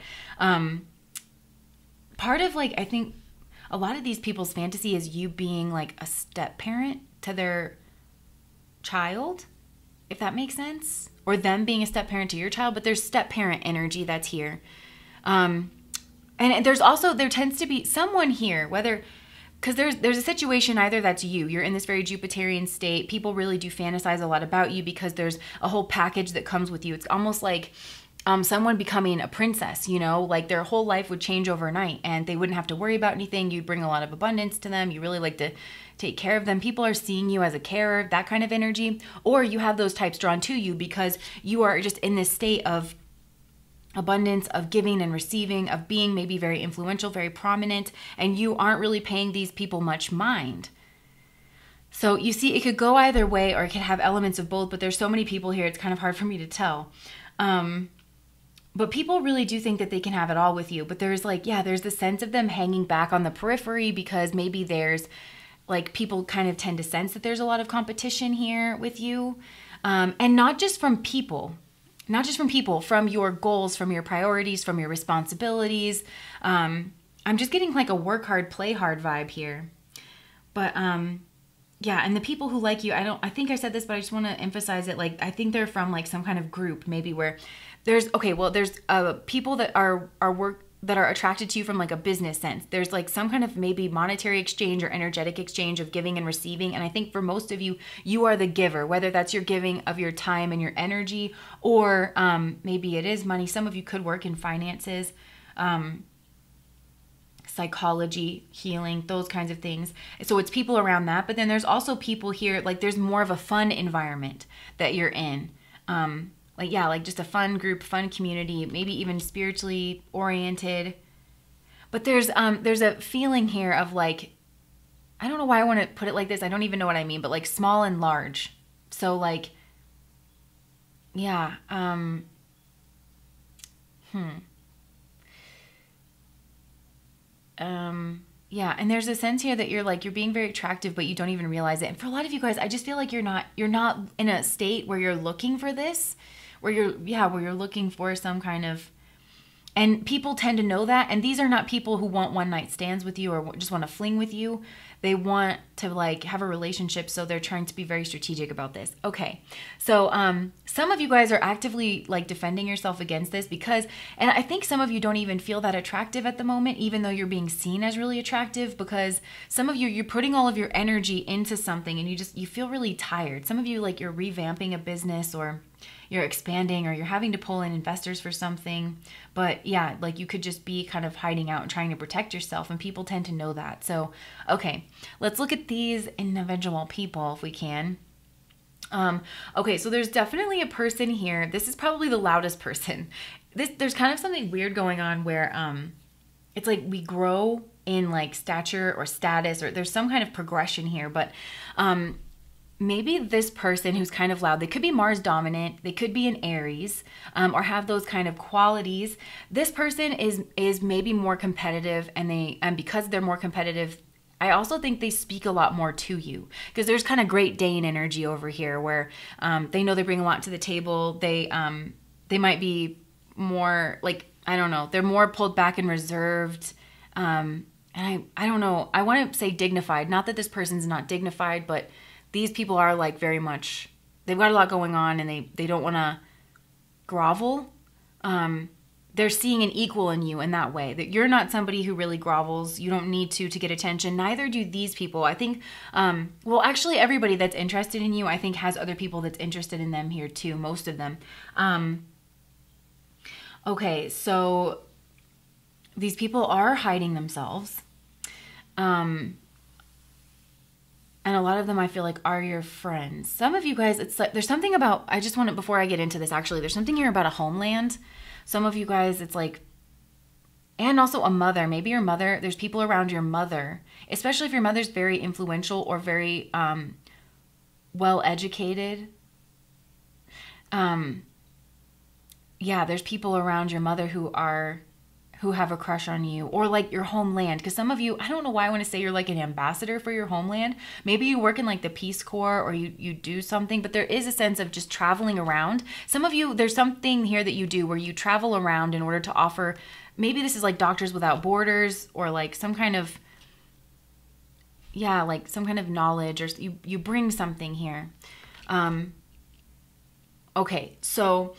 part of like, I think a lot of these people's fantasy is you being like a step parent to their child, if that makes sense, or them being a step parent to your child. But there's step parent energy that's here. And there tends to be someone here, because there's a situation, either that's you're in this very Jupiterian state. People really do fantasize a lot about you because there's a whole package that comes with you. It's almost like someone becoming a princess, like their whole life would change overnight and they wouldn't have to worry about anything. You'd bring a lot of abundance to them. You really like to take care of them. People are seeing you as a carer, that kind of energy. Or you have those types drawn to you because you are just in this state of abundance, of giving and receiving, of being maybe very influential, very prominent, and you aren't really paying these people much mind. So you see, it could go either way, or it could have elements of both, but there's so many people here, it's kind of hard for me to tell. But people really do think that they can have it all with you, but there's there's the sense of them hanging back on the periphery, because maybe there's like, people kind of tend to sense that there's a lot of competition here with you. And not just from people, from your goals, from your priorities, from your responsibilities. I'm just getting like a work hard, play hard vibe here. But yeah, and the people who like you, I think I said this, but I just want to emphasize it. Like, I think they're from like some kind of group, maybe where there's people that are attracted to you from like a business sense. There's like some kind of maybe monetary exchange or energetic exchange of giving and receiving. And I think for most of you, you are the giver, whether that's your giving of your time and your energy, or maybe it is money. Some of you could work in finances, psychology, healing, those kinds of things. So it's people around that. But then there's also people here, like there's more of a fun environment that you're in. Like just a fun group, fun community, maybe even spiritually oriented. But there's a feeling here of like, I don't know why I want to put it like this. I don't even know what I mean, but like small and large. So like, yeah. Yeah, and there's a sense here that you're being very attractive, but you don't even realize it. And for a lot of you guys, I just feel like you're not in a state where you're looking for this, where you're looking for some kind of, and people tend to know that. And these are not people who want one night stands with you or just want to fling with you. They want to like have a relationship, so they're trying to be very strategic about this. Okay, so some of you guys are actively like defending yourself against this because, and I think some of you don't even feel that attractive at the moment, even though you're being seen as really attractive, because some of you, you're putting all of your energy into something and you feel really tired. Some of you, like, you're revamping a business, or you're expanding, or you're having to pull in investors for something. But yeah, like you could just be kind of hiding out and trying to protect yourself, and people tend to know that. So, okay, let's look at these individual people if we can. Okay, so there's definitely a person here. This is probably the loudest person. There's kind of something weird going on where it's like we grow in like stature or status, or there's some kind of progression here, but maybe this person who's kind of loud, they could be Mars dominant, they could be an Aries, or have those kind of qualities. This person is maybe more competitive, and because they're more competitive, I also think they speak a lot more to you, because there's kind of Great Dane energy over here where they know they bring a lot to the table. They might be more like, I don't know, they're more pulled back and reserved. And I don't know, I want to say dignified. Not that this person's not dignified, but these people are like very much, they've got a lot going on, and they don't want to grovel. They're seeing an equal in you in that way, that you're not somebody who really grovels. You don't need to get attention. Neither do these people. I think, well, actually everybody that's interested in you, I think, has other people that's interested in them here too, most of them. Okay, so these people are hiding themselves. And a lot of them, I feel like, are your friends. Some of you guys, it's like, there's something about, I just want to, before I get into this, actually, there's something here about a homeland. Some of you guys, it's like, and also a mother. Maybe your mother, there's people around your mother, especially if your mother's very influential or very well-educated. Yeah, there's people around your mother who have a crush on you, or like your homeland. Because some of you, I don't know why I want to say you're like an ambassador for your homeland. Maybe you work in like the Peace Corps, or you do something, but there is a sense of just traveling around. Some of you, there's something here that you do where you travel around in order to offer, maybe this is like Doctors Without Borders, or like some kind of, yeah, like some kind of knowledge, or you bring something here. Okay, so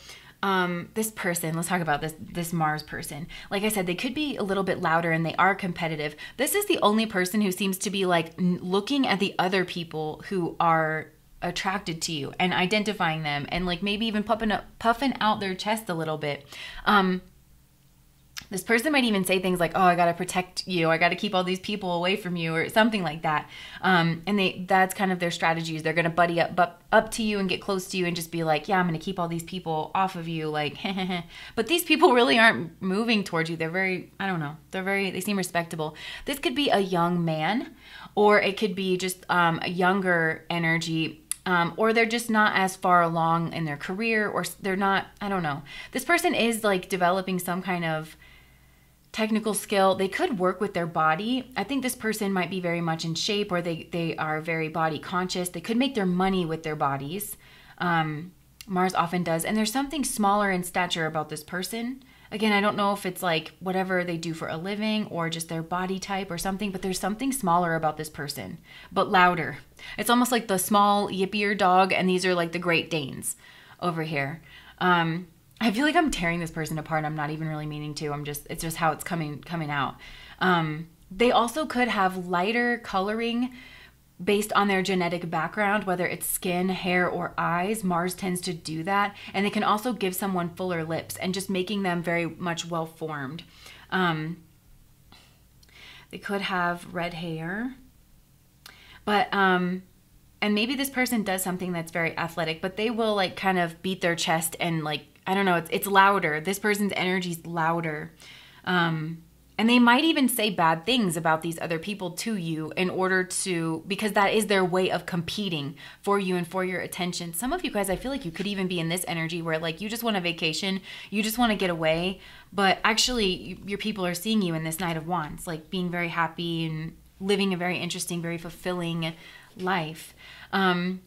this person, let's talk about this Mars person. Like I said, they could be a little bit louder, and they are competitive. This is the only person who seems to be like looking at the other people who are attracted to you and identifying them, and like maybe even puffing out their chest a little bit. This person might even say things like, oh, I got to protect you. I got to keep all these people away from you, or something like that. And that's kind of their strategies. They're going to buddy up to you and get close to you and just be like, yeah, I'm going to keep all these people off of you. Like, but these people really aren't moving towards you. They're very, I don't know. They seem respectable. This could be a young man, or it could be just a younger energy. Or they're just not as far along in their career, or they're not, I don't know. This person is like developing some kind of technical skill. They could work with their body. I think this person might be very much in shape, or they are very body conscious. They could make their money with their bodies. Mars often does. And there's something smaller in stature about this person. Again, I don't know if it's like whatever they do for a living, or just their body type or something, but there's something smaller about this person, but louder. It's almost like the small yippier dog, and these are like the Great Danes over here. I feel like I'm tearing this person apart. I'm not even really meaning to. It's just how it's coming out. They also could have lighter coloring based on their genetic background, whether it's skin, hair, or eyes. Mars tends to do that. And they can also give someone fuller lips, and just making them very much well-formed. They could have red hair. But, and maybe this person does something that's very athletic, but they will like kind of beat their chest and like, I don't know, it's louder. This person's energy is louder. And And they might even say bad things about these other people to you in order to, because that is their way of competing for you and for your attention. Some of you guys, I feel like you could even be in this energy where like you just want a vacation, you just want to get away, but actually your people are seeing you in this Knight of Wands, like being very happy and living a very interesting, very fulfilling life. There's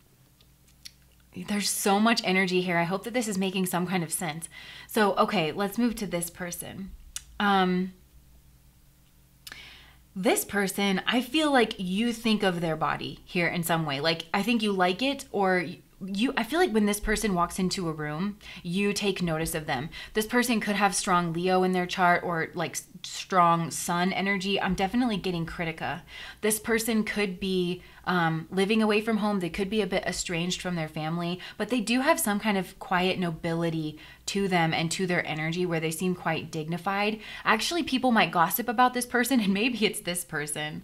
so much energy here. I hope that this is making some kind of sense. So, okay, let's move to this person. This person, I feel like you think of their body here in some way. Like, I think you like it, or I feel like when this person walks into a room, you take notice of them. This person could have strong Leo in their chart or like strong Sun energy. I'm definitely getting Critica. This person could be living away from home. They could be a bit estranged from their family, but they do have some kind of quiet nobility to them and to their energy where they seem quite dignified. Actually, people might gossip about this person, and maybe it's this person.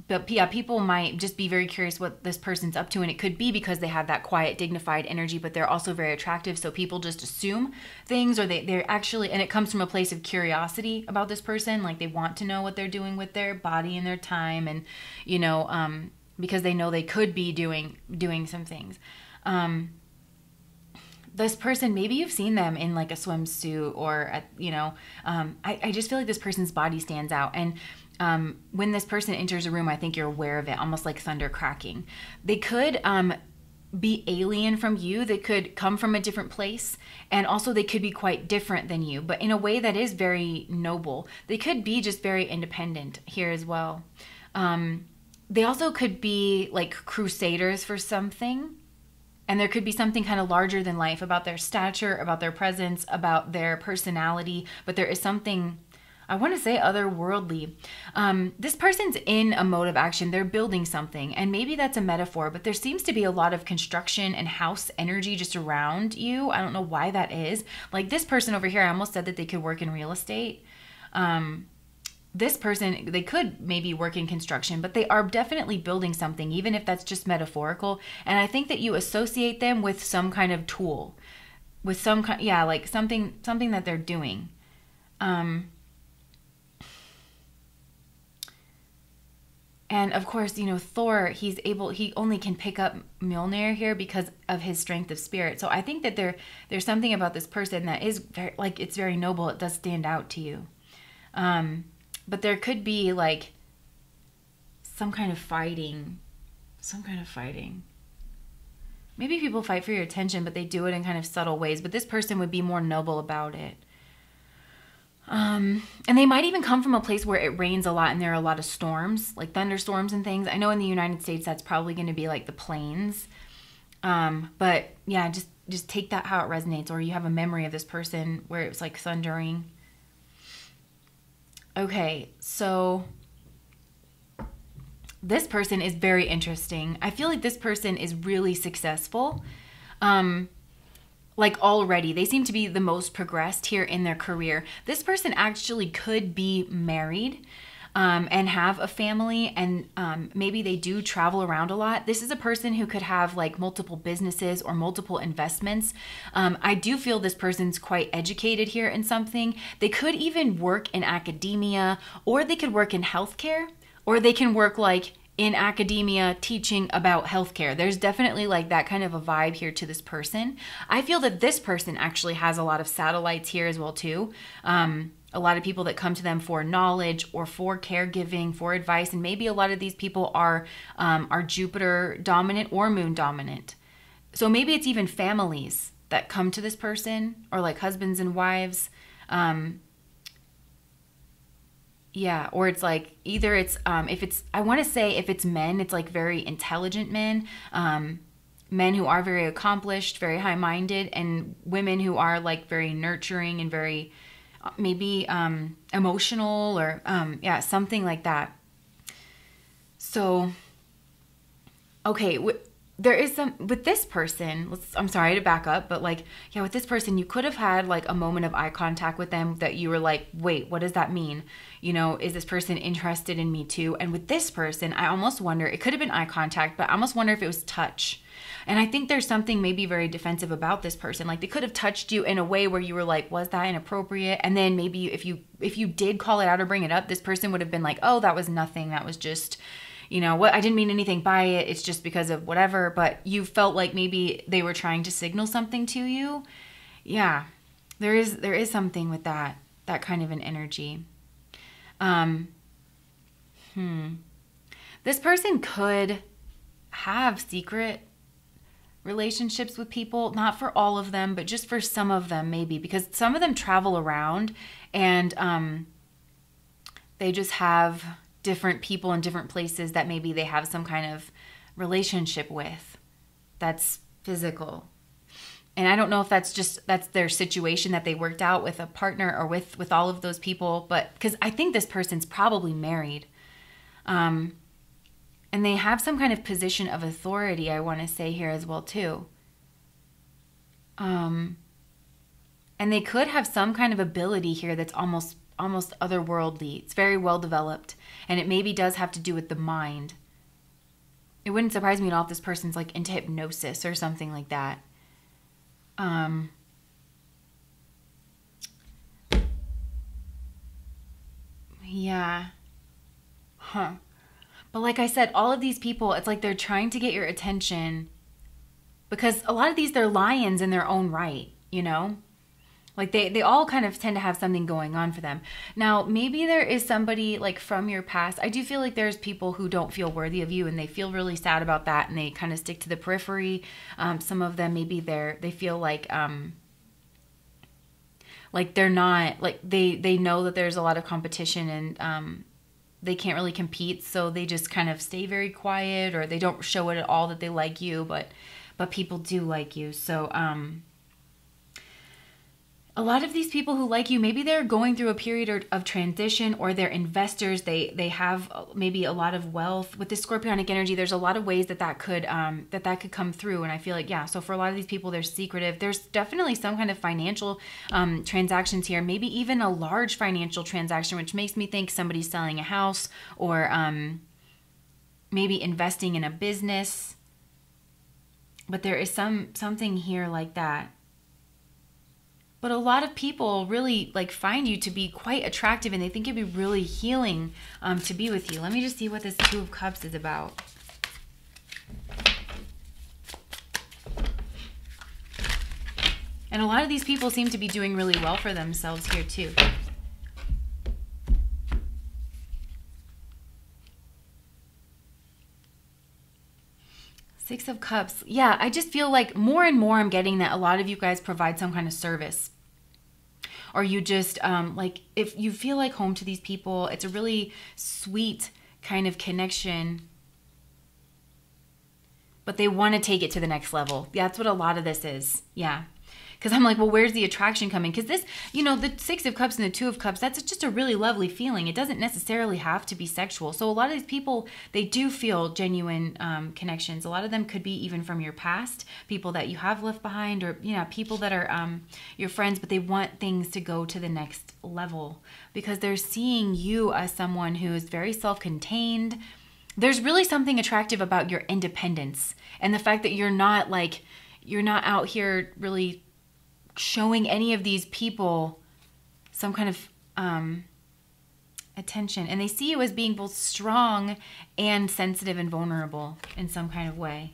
But yeah, people might just be very curious what this person's up to, and it could be because they have that quiet, dignified energy, but they're also very attractive, so people just assume things, or they're actually, and it comes from a place of curiosity about this person, like they want to know what they're doing with their body and their time, and, you know, because they know they could be doing some things. This person, maybe you've seen them in like a swimsuit or, you know, I just feel like this person's body stands out, and when this person enters a room, I think you're aware of it, almost like thunder cracking. They could be alien from you. They could come from a different place. And also they could be quite different than you, but in a way that is very noble. They could be just very independent here as well. They also could be like crusaders for something. And there could be something kind of larger than life about their stature, about their presence, about their personality. But there is something, I want to say, otherworldly. This person's in a mode of action. They're building something, and maybe that's a metaphor, but there seems to be a lot of construction and house energy just around you. I don't know why that is. Like this person over here, I almost said that they could work in real estate. This person, they could maybe work in construction, but they are definitely building something, even if that's just metaphorical. And I think that you associate them with some kind of tool, with some kind, yeah, like something that they're doing. And of course, you know, Thor, he only can pick up Mjolnir here because of his strength of spirit. So I think that there's something about this person that is very, like, it's very noble. It does stand out to you. But there could be like some kind of fighting. Maybe people fight for your attention, but they do it in kind of subtle ways. But this person would be more noble about it. And they might even come from a place where it rains a lot and there are a lot of storms, like thunderstorms and things. I know in the United States that's probably going to be like the plains. But yeah, just take that how it resonates, or you have a memory of this person where it was like thundering. Okay, so this person is very interesting. I feel like this person is really successful. Like already, they seem to be the most progressed here in their career. This person actually could be married and have a family, and maybe they do travel around a lot. This is a person who could have like multiple businesses or multiple investments. I do feel this person's quite educated here in something. They could even work in academia, or they could work in healthcare, or they can work like in academia teaching about healthcare. There's definitely like that kind of a vibe here to this person. I feel that this person actually has a lot of satellites here as well too. A lot of people that come to them for knowledge or for caregiving, for advice, and maybe a lot of these people are Jupiter dominant or moon dominant. So maybe it's even families that come to this person, or like husbands and wives. Yeah, or it's like either it's if it's, I want to say if it's men, it's like very intelligent men, men who are very accomplished, very high-minded, and women who are like very nurturing and very maybe emotional, or yeah, something like that. So okay, there is some with this person. I'm sorry to back up, but like, yeah, with this person, you could have had like a moment of eye contact with them that you were like, wait, what does that mean? You know, is this person interested in me too? And with this person, I almost wonder, it could have been eye contact, but I almost wonder if it was touch. And I think there's something maybe very defensive about this person. Like they could have touched you in a way where you were like, was that inappropriate? And then maybe if you did call it out or bring it up, this person would have been like, oh, that was nothing. That was just, you know what, I didn't mean anything by it. It's just because of whatever. But you felt like maybe they were trying to signal something to you. Yeah, there is something with that kind of an energy. This person could have secret relationships with people, not for all of them, but just for some of them maybe, because some of them travel around and they just have different people in different places that maybe they have some kind of relationship with that's physical. And I don't know if that's their situation that they worked out with a partner or with all of those people, but because I think this person's probably married. And they have some kind of position of authority, I want to say here as well too. And they could have some kind of ability here that's almost otherworldly. It's very well developed, and it maybe does have to do with the mind. It wouldn't surprise me at all if this person's like into hypnosis or something like that. Yeah. Huh. But like I said, all of these people, it's like they're trying to get your attention because a lot of these, they're lions in their own right, you know? Like they all kind of tend to have something going on for them. Now, maybe there is somebody like from your past. I do feel like there's people who don't feel worthy of you and they feel really sad about that and they kind of stick to the periphery. Some of them, maybe they feel like they're not, like they know that there's a lot of competition and they can't really compete. So they just kind of stay very quiet or they don't show it at all that they like you, but people do like you. So, a lot of these people who like you, maybe they're going through a period of transition or they're investors. They have maybe a lot of wealth. With this scorpionic energy, there's a lot of ways that could come through. And I feel like, yeah, so for a lot of these people, they're secretive. There's definitely some kind of financial transactions here, maybe even a large financial transaction, which makes me think somebody's selling a house or maybe investing in a business. But there is something here like that. But a lot of people really like find you to be quite attractive and they think it'd be really healing to be with you. Let me just see what this Two of Cups is about. And a lot of these people seem to be doing really well for themselves here too. Six of Cups. Yeah, I just feel like more and more I'm getting that a lot of you guys provide some kind of service. Or you just, like, if you feel like home to these people, it's a really sweet kind of connection. But they want to take it to the next level. That's what a lot of this is. Yeah. Because I'm like, well, where's the attraction coming? Because this, you know, the Six of Cups and the Two of Cups, that's just a really lovely feeling. It doesn't necessarily have to be sexual. So a lot of these people, they do feel genuine connections. A lot of them could be even from your past, people that you have left behind, or, you know, people that are your friends, but they want things to go to the next level because they're seeing you as someone who is very self-contained. There's really something attractive about your independence and the fact that you're not out here really showing any of these people some kind of attention. And they see you as being both strong and sensitive and vulnerable in some kind of way.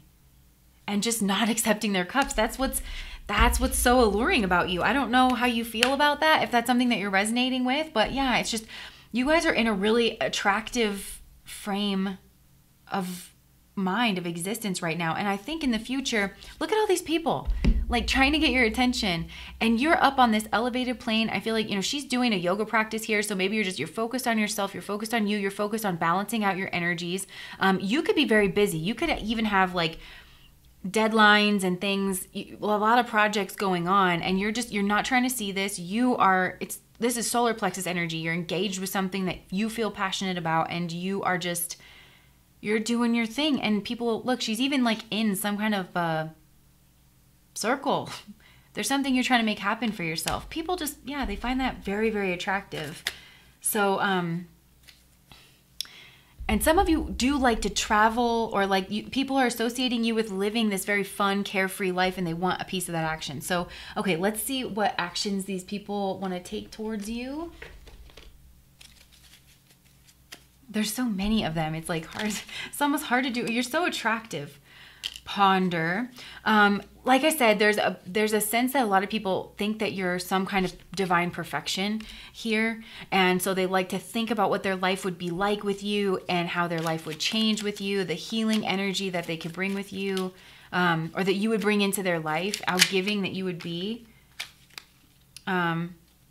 And just not accepting their cups. That's what's so alluring about you. I don't know how you feel about that, if that's something that you're resonating with. But yeah, it's just, you guys are in a really attractive frame of mind, of existence right now. And I think in the future, look at all these people like trying to get your attention and you're up on this elevated plane. I feel like, you know, she's doing a yoga practice here. So maybe you're focused on yourself. You're focused on you. You're focused on balancing out your energies. You could be very busy. You could even have like deadlines and things, a lot of projects going on, and you're not trying to see this. This is solar plexus energy. You're engaged with something that you feel passionate about, and you're you're doing your thing. And people, look, she's even like in some kind of circle. There's something you're trying to make happen for yourself. People just, yeah, they find that very, very attractive. So, and some of you do like to travel, or like people are associating you with living this very fun, carefree life, and they want a piece of that action. So, okay, let's see what actions these people want to take towards you. There's so many of them. It's like hard. It's almost hard to do. You're so attractive. Ponder. Like I said, there's a sense that a lot of people think that you're some kind of divine perfection here, and so they like to think about what their life would be like with you and how their life would change with you, the healing energy that they could bring with you, or that you would bring into their life, how giving that you would be.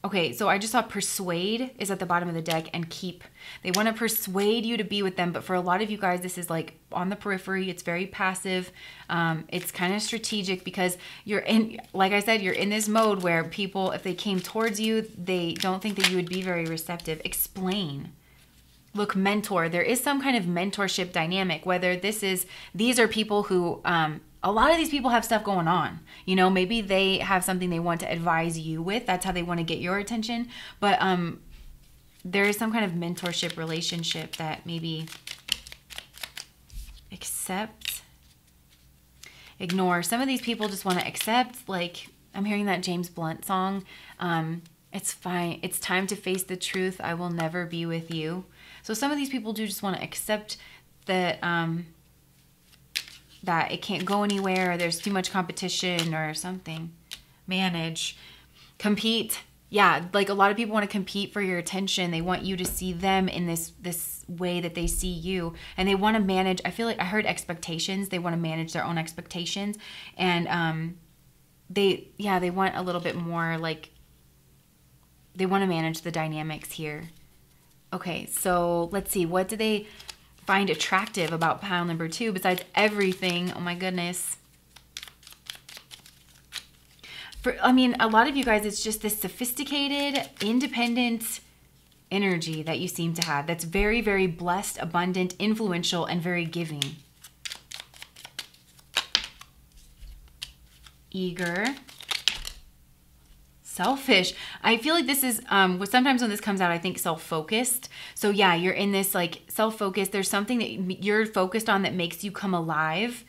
Okay, so I just saw persuade is at the bottom of the deck, and keep. They want to persuade you to be with them, but for a lot of you guys, this is like on the periphery. It's very passive. It's kind of strategic because you're in, like I said, you're in this mode where people, if they came towards you, they don't think that you would be very receptive. Explain. Look, mentor. There is some kind of mentorship dynamic, whether these are people who, a lot of these people have stuff going on. You know, maybe they have something they want to advise you with. That's how they want to get your attention. But there is some kind of mentorship relationship that maybe accept, ignore. Some of these people just want to accept, like I'm hearing that James Blunt song. It's fine. It's time to face the truth. I will never be with you. So some of these people do just want to accept that that it can't go anywhere, or there's too much competition or something. Manage. Compete. Yeah, like a lot of people want to compete for your attention. They want you to see them in this way that they see you. And they want to manage, I feel like I heard expectations. They want to manage their own expectations. And they want a little bit more, like, they want to manage the dynamics here. Okay, so let's see. What do they find attractive about pile number 2 besides everything? Oh my goodness. I mean, a lot of you guys, it's just this sophisticated, independent energy that you seem to have that's very, very blessed, abundant, influential, and very giving. Eager. Selfish. I feel like this is, sometimes when this comes out, I think self-focused. So yeah, you're in this like self-focused. There's something that you're focused on that makes you come alive.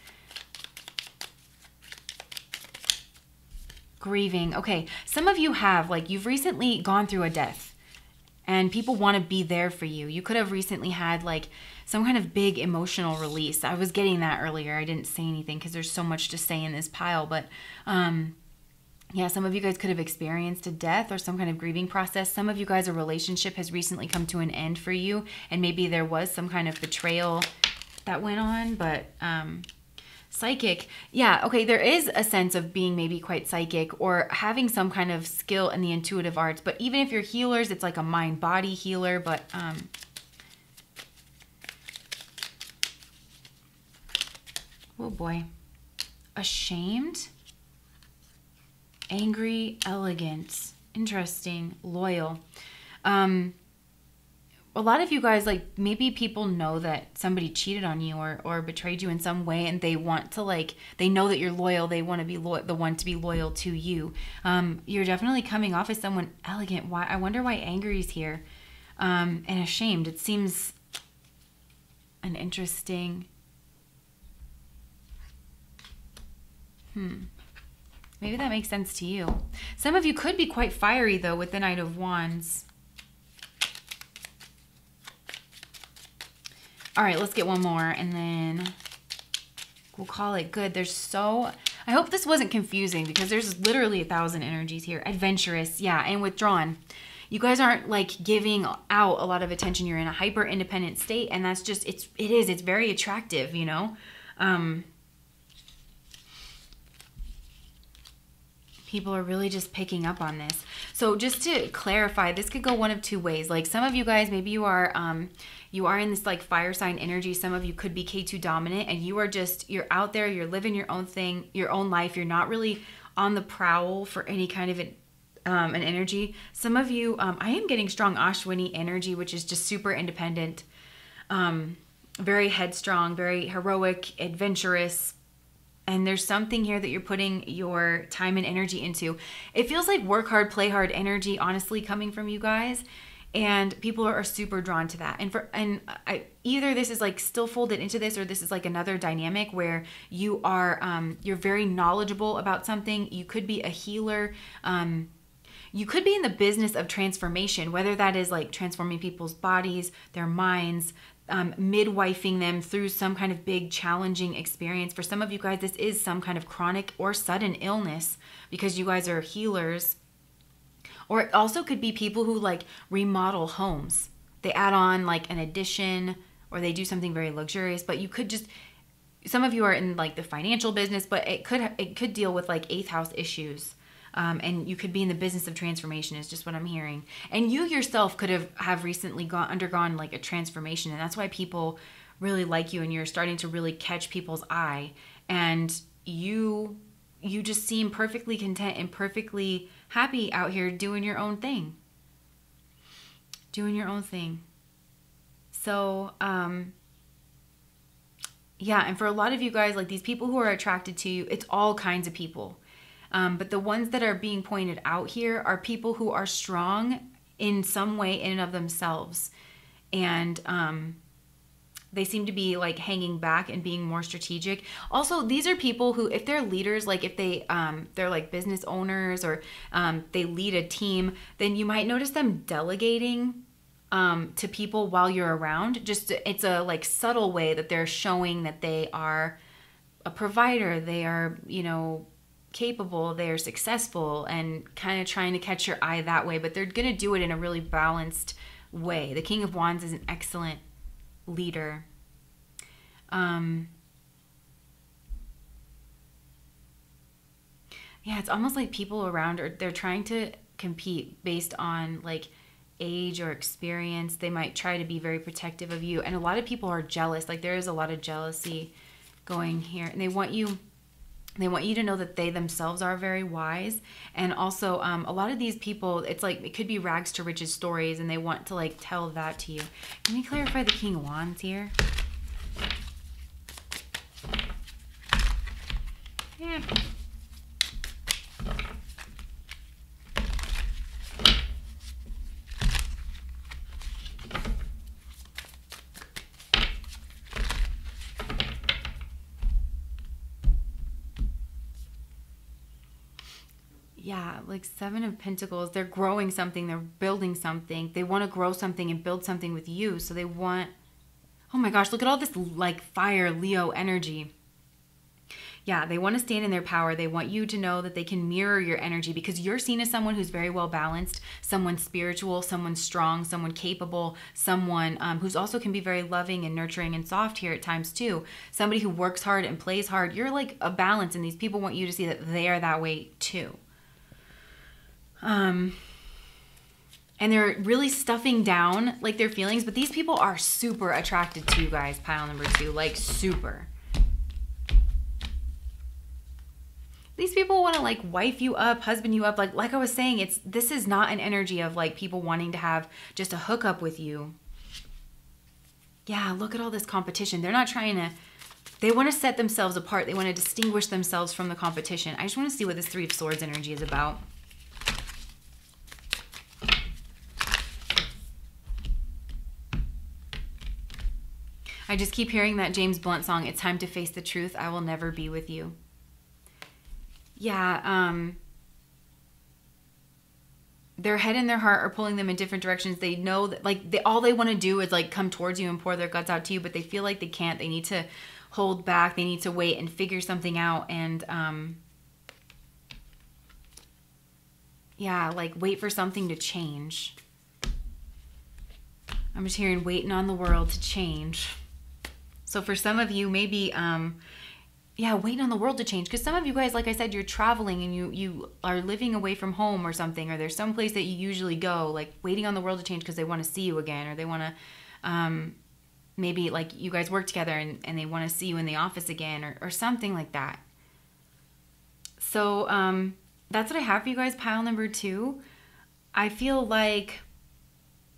Grieving. Okay. Some of you have, like, you've recently gone through a death and people want to be there for you. You could have recently had like some kind of big emotional release. I was getting that earlier. I didn't say anything because there's so much to say in this pile, but, yeah, some of you guys could have experienced a death or some kind of grieving process. Some of you guys, a relationship has recently come to an end for you, and maybe there was some kind of betrayal that went on, but psychic. Yeah, okay, there is a sense of being maybe quite psychic or having some kind of skill in the intuitive arts, but even if you're healers, it's like a mind-body healer, but oh boy. Ashamed? Angry, elegant, interesting, loyal. A lot of you guys, like, maybe people know that somebody cheated on you or betrayed you in some way, and they want to, like, they know that you're loyal. They want to be the one to be loyal to you. You're definitely coming off as someone elegant. Why? I wonder why angry is here. And ashamed. It seems an interesting. Maybe that makes sense to you. Some of you could be quite fiery, though, with the Knight of Wands. All right, let's get one more, and then we'll call it good. I hope this wasn't confusing, because there's literally 1,000 energies here. Adventurous, yeah, and withdrawn. You guys aren't, like, giving out a lot of attention. You're in a hyper-independent state, and that's just, it's very attractive, you know? People are really just picking up on this. So just to clarify, this could go one of two ways. Like, some of you guys, maybe you are in this like fire sign energy. Some of you could be K2 dominant, and you're out there, you're living your own thing, your own life. You're not really on the prowl for any kind of an energy. Some of you, I am getting strong Ashwini energy, which is just super independent. very headstrong, very heroic, adventurous. And there's something here that you're putting your time and energy into. It feels like work hard, play hard energy, honestly, coming from you guys. And people are super drawn to that. Either this is like still folded into this, or this is like another dynamic where you are you're very knowledgeable about something. You could be a healer. You could be in the business of transformation, whether that is like transforming people's bodies, their minds, midwifing them through some kind of big challenging experience. For some of you guys, this is some kind of chronic or sudden illness because you guys are healers. Or it also could be people who like remodel homes. They add on like an addition, or they do something very luxurious. But you could just, some of you are in like the financial business, but it could deal with like eighth house issues. And you could be in the business of transformation is just what I'm hearing. And you yourself could have recently undergone like a transformation. And that's why people really like you, and you're starting to really catch people's eye. And you just seem perfectly content and perfectly happy out here doing your own thing. Doing your own thing. So, yeah, and for a lot of you guys, like these people who are attracted to you, it's all kinds of people. But the ones that are being pointed out here are people who are strong in some way in and of themselves. And they seem to be like hanging back and being more strategic. Also, these are people who, if they're leaders, like if they're like business owners, or they lead a team, then you might notice them delegating to people while you're around. Just it's a like subtle way that they're showing that they are a provider. They are, capable, they are successful, and kind of trying to catch your eye that way. But they're going to do it in a really balanced way. The King of Wands is an excellent leader. Yeah, it's almost like people around, or they're trying to compete based on like age or experience. They might try to be very protective of you, and a lot of people are jealous. Like there is a lot of jealousy going here, and they want you to know that they themselves are very wise. And also a lot of these people, it's like it could be rags to riches stories, and they want to like tell that to you. Can we clarify the King of Wands here? Yeah. Yeah, like Seven of Pentacles. They're growing something. They're building something. They want to grow something and build something with you. So they want... Oh my gosh, look at all this like fire, Leo energy. Yeah, they want to stand in their power. They want you to know that they can mirror your energy, because you're seen as someone who's very well balanced, someone spiritual, someone strong, someone capable, someone who's also can be very loving and nurturing and soft here at times too. Somebody who works hard and plays hard. You're like a balance, and these people want you to see that they are that way too. And they're really stuffing down like their feelings, but these people are super attracted to you guys, pile number 2, like super. These people want to like wife you up, husband you up. Like I was saying, this is not an energy of like people wanting to have just a hookup with you. Yeah, look at all this competition. They're not trying to, they want to set themselves apart. They want to distinguish themselves from the competition. I just want to see what this Three of Swords energy is about. I just keep hearing that James Blunt song, "It's Time to Face the Truth, I Will Never Be With You." Yeah, their head and their heart are pulling them in different directions. They know that like all they want to do is like come towards you and pour their guts out to you, but they feel like they can't. They need to hold back. They need to wait and figure something out. And yeah, like wait for something to change. I'm just hearing waiting on the world to change. So for some of you, maybe yeah, waiting on the world to change. Because some of you guys, like I said, you're traveling and you are living away from home or something, or there's some place that you usually go, like waiting on the world to change because they want to see you again, or they want to, maybe like you guys work together and they want to see you in the office again, or something like that. So that's what I have for you guys, pile number 2. I feel like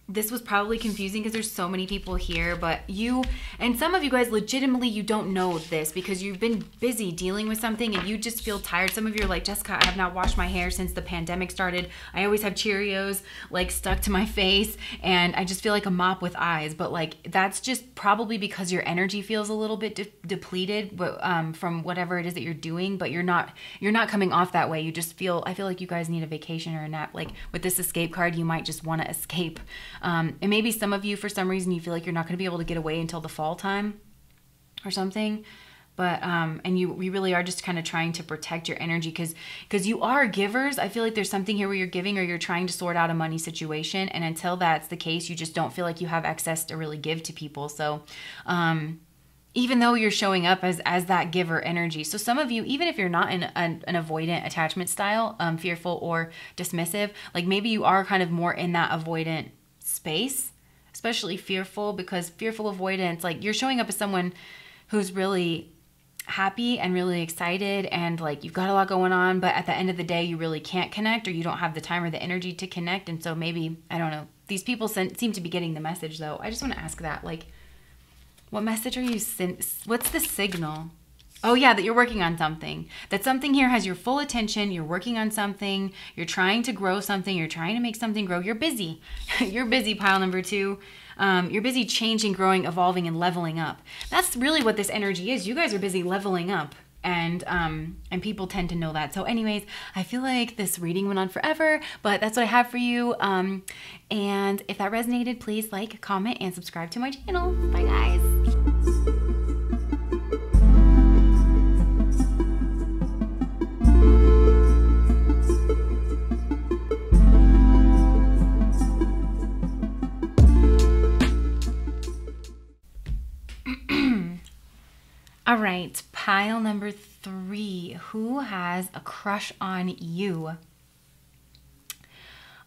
this was probably confusing because there's so many people here, but you, and some of you guys legitimately, you don't know this because you've been busy dealing with something and you just feel tired. Some of you are like, Jessica, I have not washed my hair since the pandemic started. I always have Cheerios like stuck to my face and I just feel like a mop with eyes. But like, that's just probably because your energy feels a little bit depleted from whatever it is that you're doing, but you're not coming off that way. You just feel, I feel like you guys need a vacation or a nap. Like with this escape card, you might just want to escape. And maybe some of you, for some reason, you feel like you're not going to be able to get away until the fall time or something. But, and we really are just kind of trying to protect your energy because you are givers. I feel like there's something here where you're giving or you're trying to sort out a money situation. And until that's the case, you just don't feel like you have excess to really give to people. So, even though you're showing up as that giver energy. So some of you, even if you're not in an avoidant attachment style, fearful or dismissive, like maybe you are kind of more in that avoidant space, especially fearful, because fearful avoidance, like you're showing up as someone who's really happy and really excited and like you've got a lot going on, but at the end of the day, you really can't connect or you don't have the time or the energy to connect. And so maybe, I don't know, these people seem to be getting the message though. I just want to ask that, like, what message are you what's the signal? Oh yeah, that you're working on something. That something here has your full attention. You're working on something. You're trying to grow something. You're trying to make something grow. You're busy. You're busy, pile number 2. You're busy changing, growing, evolving, and leveling up. That's really what this energy is. You guys are busy leveling up. And people tend to know that. So anyways, I feel like this reading went on forever, but that's what I have for you. And if that resonated, please like, comment, and subscribe to my channel. Bye guys. All right, pile number 3. Who has a crush on you?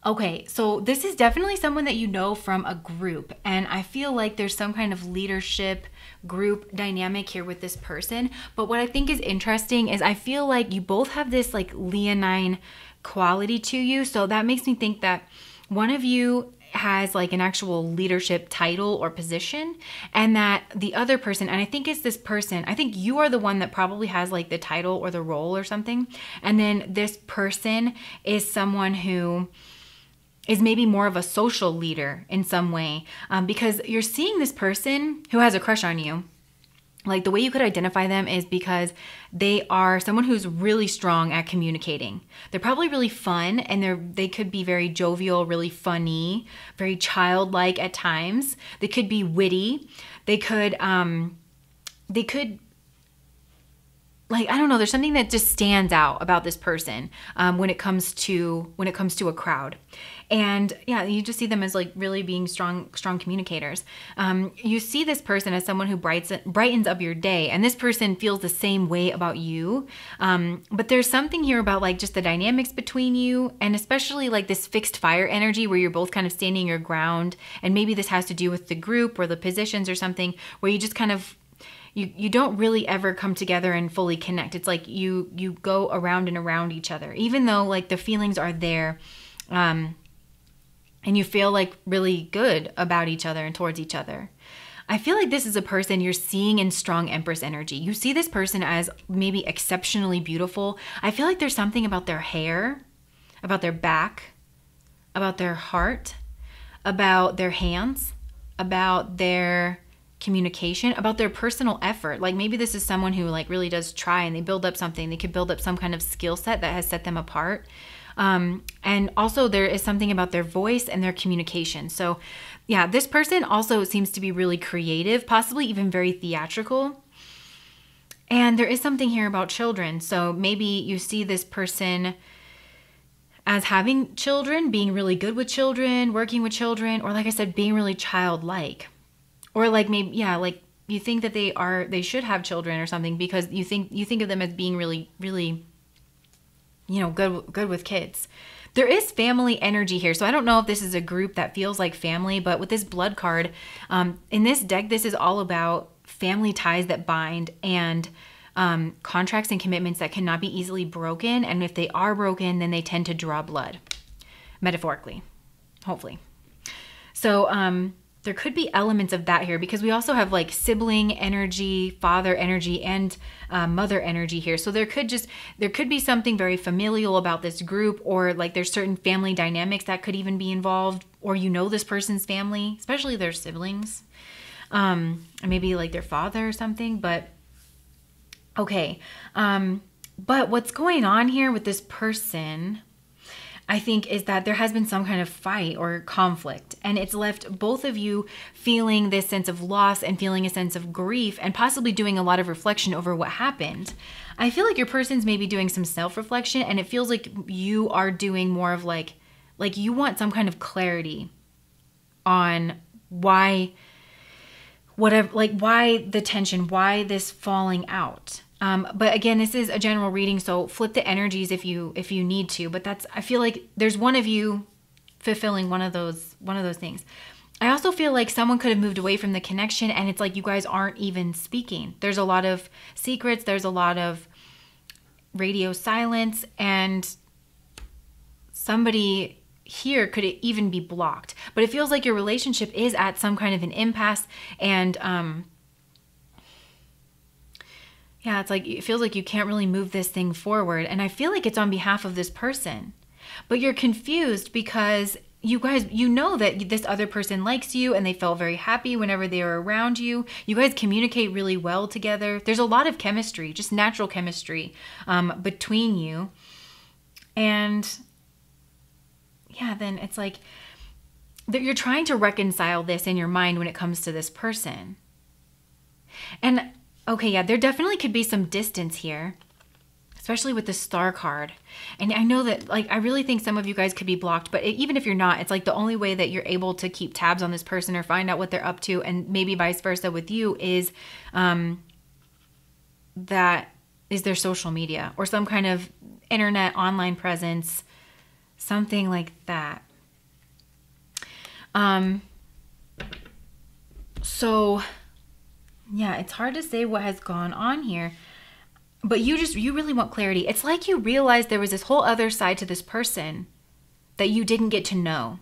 Okay, so this is definitely someone that you know from a group, and I feel like there's some kind of leadership group dynamic here with this person. But what I think is interesting is I feel like you both have this like leonine quality to you. So that makes me think that one of you has like an actual leadership title or position, and that the other person, and I think it's this person, I think you are the one that probably has like the title or the role or something, and then this person is someone who is maybe more of a social leader in some way, because you're seeing this person who has a crush on you. Like the way you could identify them is because they are someone who's really strong at communicating. They're probably really fun, and they could be very jovial, really funny, very childlike at times. They could be witty. They could like, I don't know, there's something that just stands out about this person when it comes to a crowd. And yeah, you just see them as like really being strong communicators. You see this person as someone who brightens up your day, and this person feels the same way about you. But there's something here about like just the dynamics between you, and especially like this fixed fire energy where you're both kind of standing your ground. And maybe this has to do with the group or the positions or something, where you just kind of, you don't really ever come together and fully connect. It's like you go around and around each other, even though like the feelings are there. And you feel like really good about each other and towards each other. I feel like this is a person you're seeing in strong Empress energy. You see this person as maybe exceptionally beautiful. I feel like there's something about their hair, about their back, about their heart, about their hands, about their communication, about their personal effort. Like maybe this is someone who like really does try, and they build up something. They could build up some kind of skill set that has set them apart. And also there is something about their voice and their communication. So yeah, this person also seems to be really creative, possibly even very theatrical. And there is something here about children. So maybe you see this person as having children, being really good with children, working with children, or like I said, being really childlike. Or like maybe, yeah, like you think that they should have children or something, because you think of them as being really, really, you know, good with kids. There is family energy here. So I don't know if this is a group that feels like family, but with this blood card, in this deck, this is all about family ties that bind, and contracts and commitments that cannot be easily broken. And if they are broken, then they tend to draw blood, metaphorically, hopefully. So there could be elements of that here, because we also have like sibling energy, father energy, and mother energy here. So there could be something very familial about this group, or like there's certain family dynamics that could even be involved, or this person's family, especially their siblings, maybe like their father or something. But okay. But what's going on here with this person, I think, is that there has been some kind of fight or conflict, and it's left both of you feeling this sense of loss and feeling a sense of grief, and possibly doing a lot of reflection over what happened. I feel like your person's maybe doing some self-reflection, and it feels like you are doing more of like you want some kind of clarity on why the tension, why this falling out. But again, this is a general reading, so flip the energies if you need to. But I feel like there's one of you fulfilling one of those things. I also feel like someone could have moved away from the connection, and it's like you guys aren't even speaking. There's a lot of secrets. There's a lot of radio silence, and somebody here could even be blocked. But it feels like your relationship is at some kind of an impasse, and yeah, it's like it feels like you can't really move this thing forward. And I feel like it's on behalf of this person. But you're confused because you guys, that this other person likes you, and they felt very happy whenever they were around you. You guys communicate really well together. There's a lot of chemistry, just natural chemistry between you. And yeah, then it's like that you're trying to reconcile this in your mind when it comes to this person. And okay, yeah, there definitely could be some distance here, especially with the Star card. And I know that, like, I really think some of you guys could be blocked, but even if you're not, it's like the only way that you're able to keep tabs on this person or find out what they're up to, and maybe vice versa with you, is that is their social media or some kind of internet online presence, something like that. So yeah, it's hard to say what has gone on here, but you really want clarity. It's like you realized there was this whole other side to this person that you didn't get to know.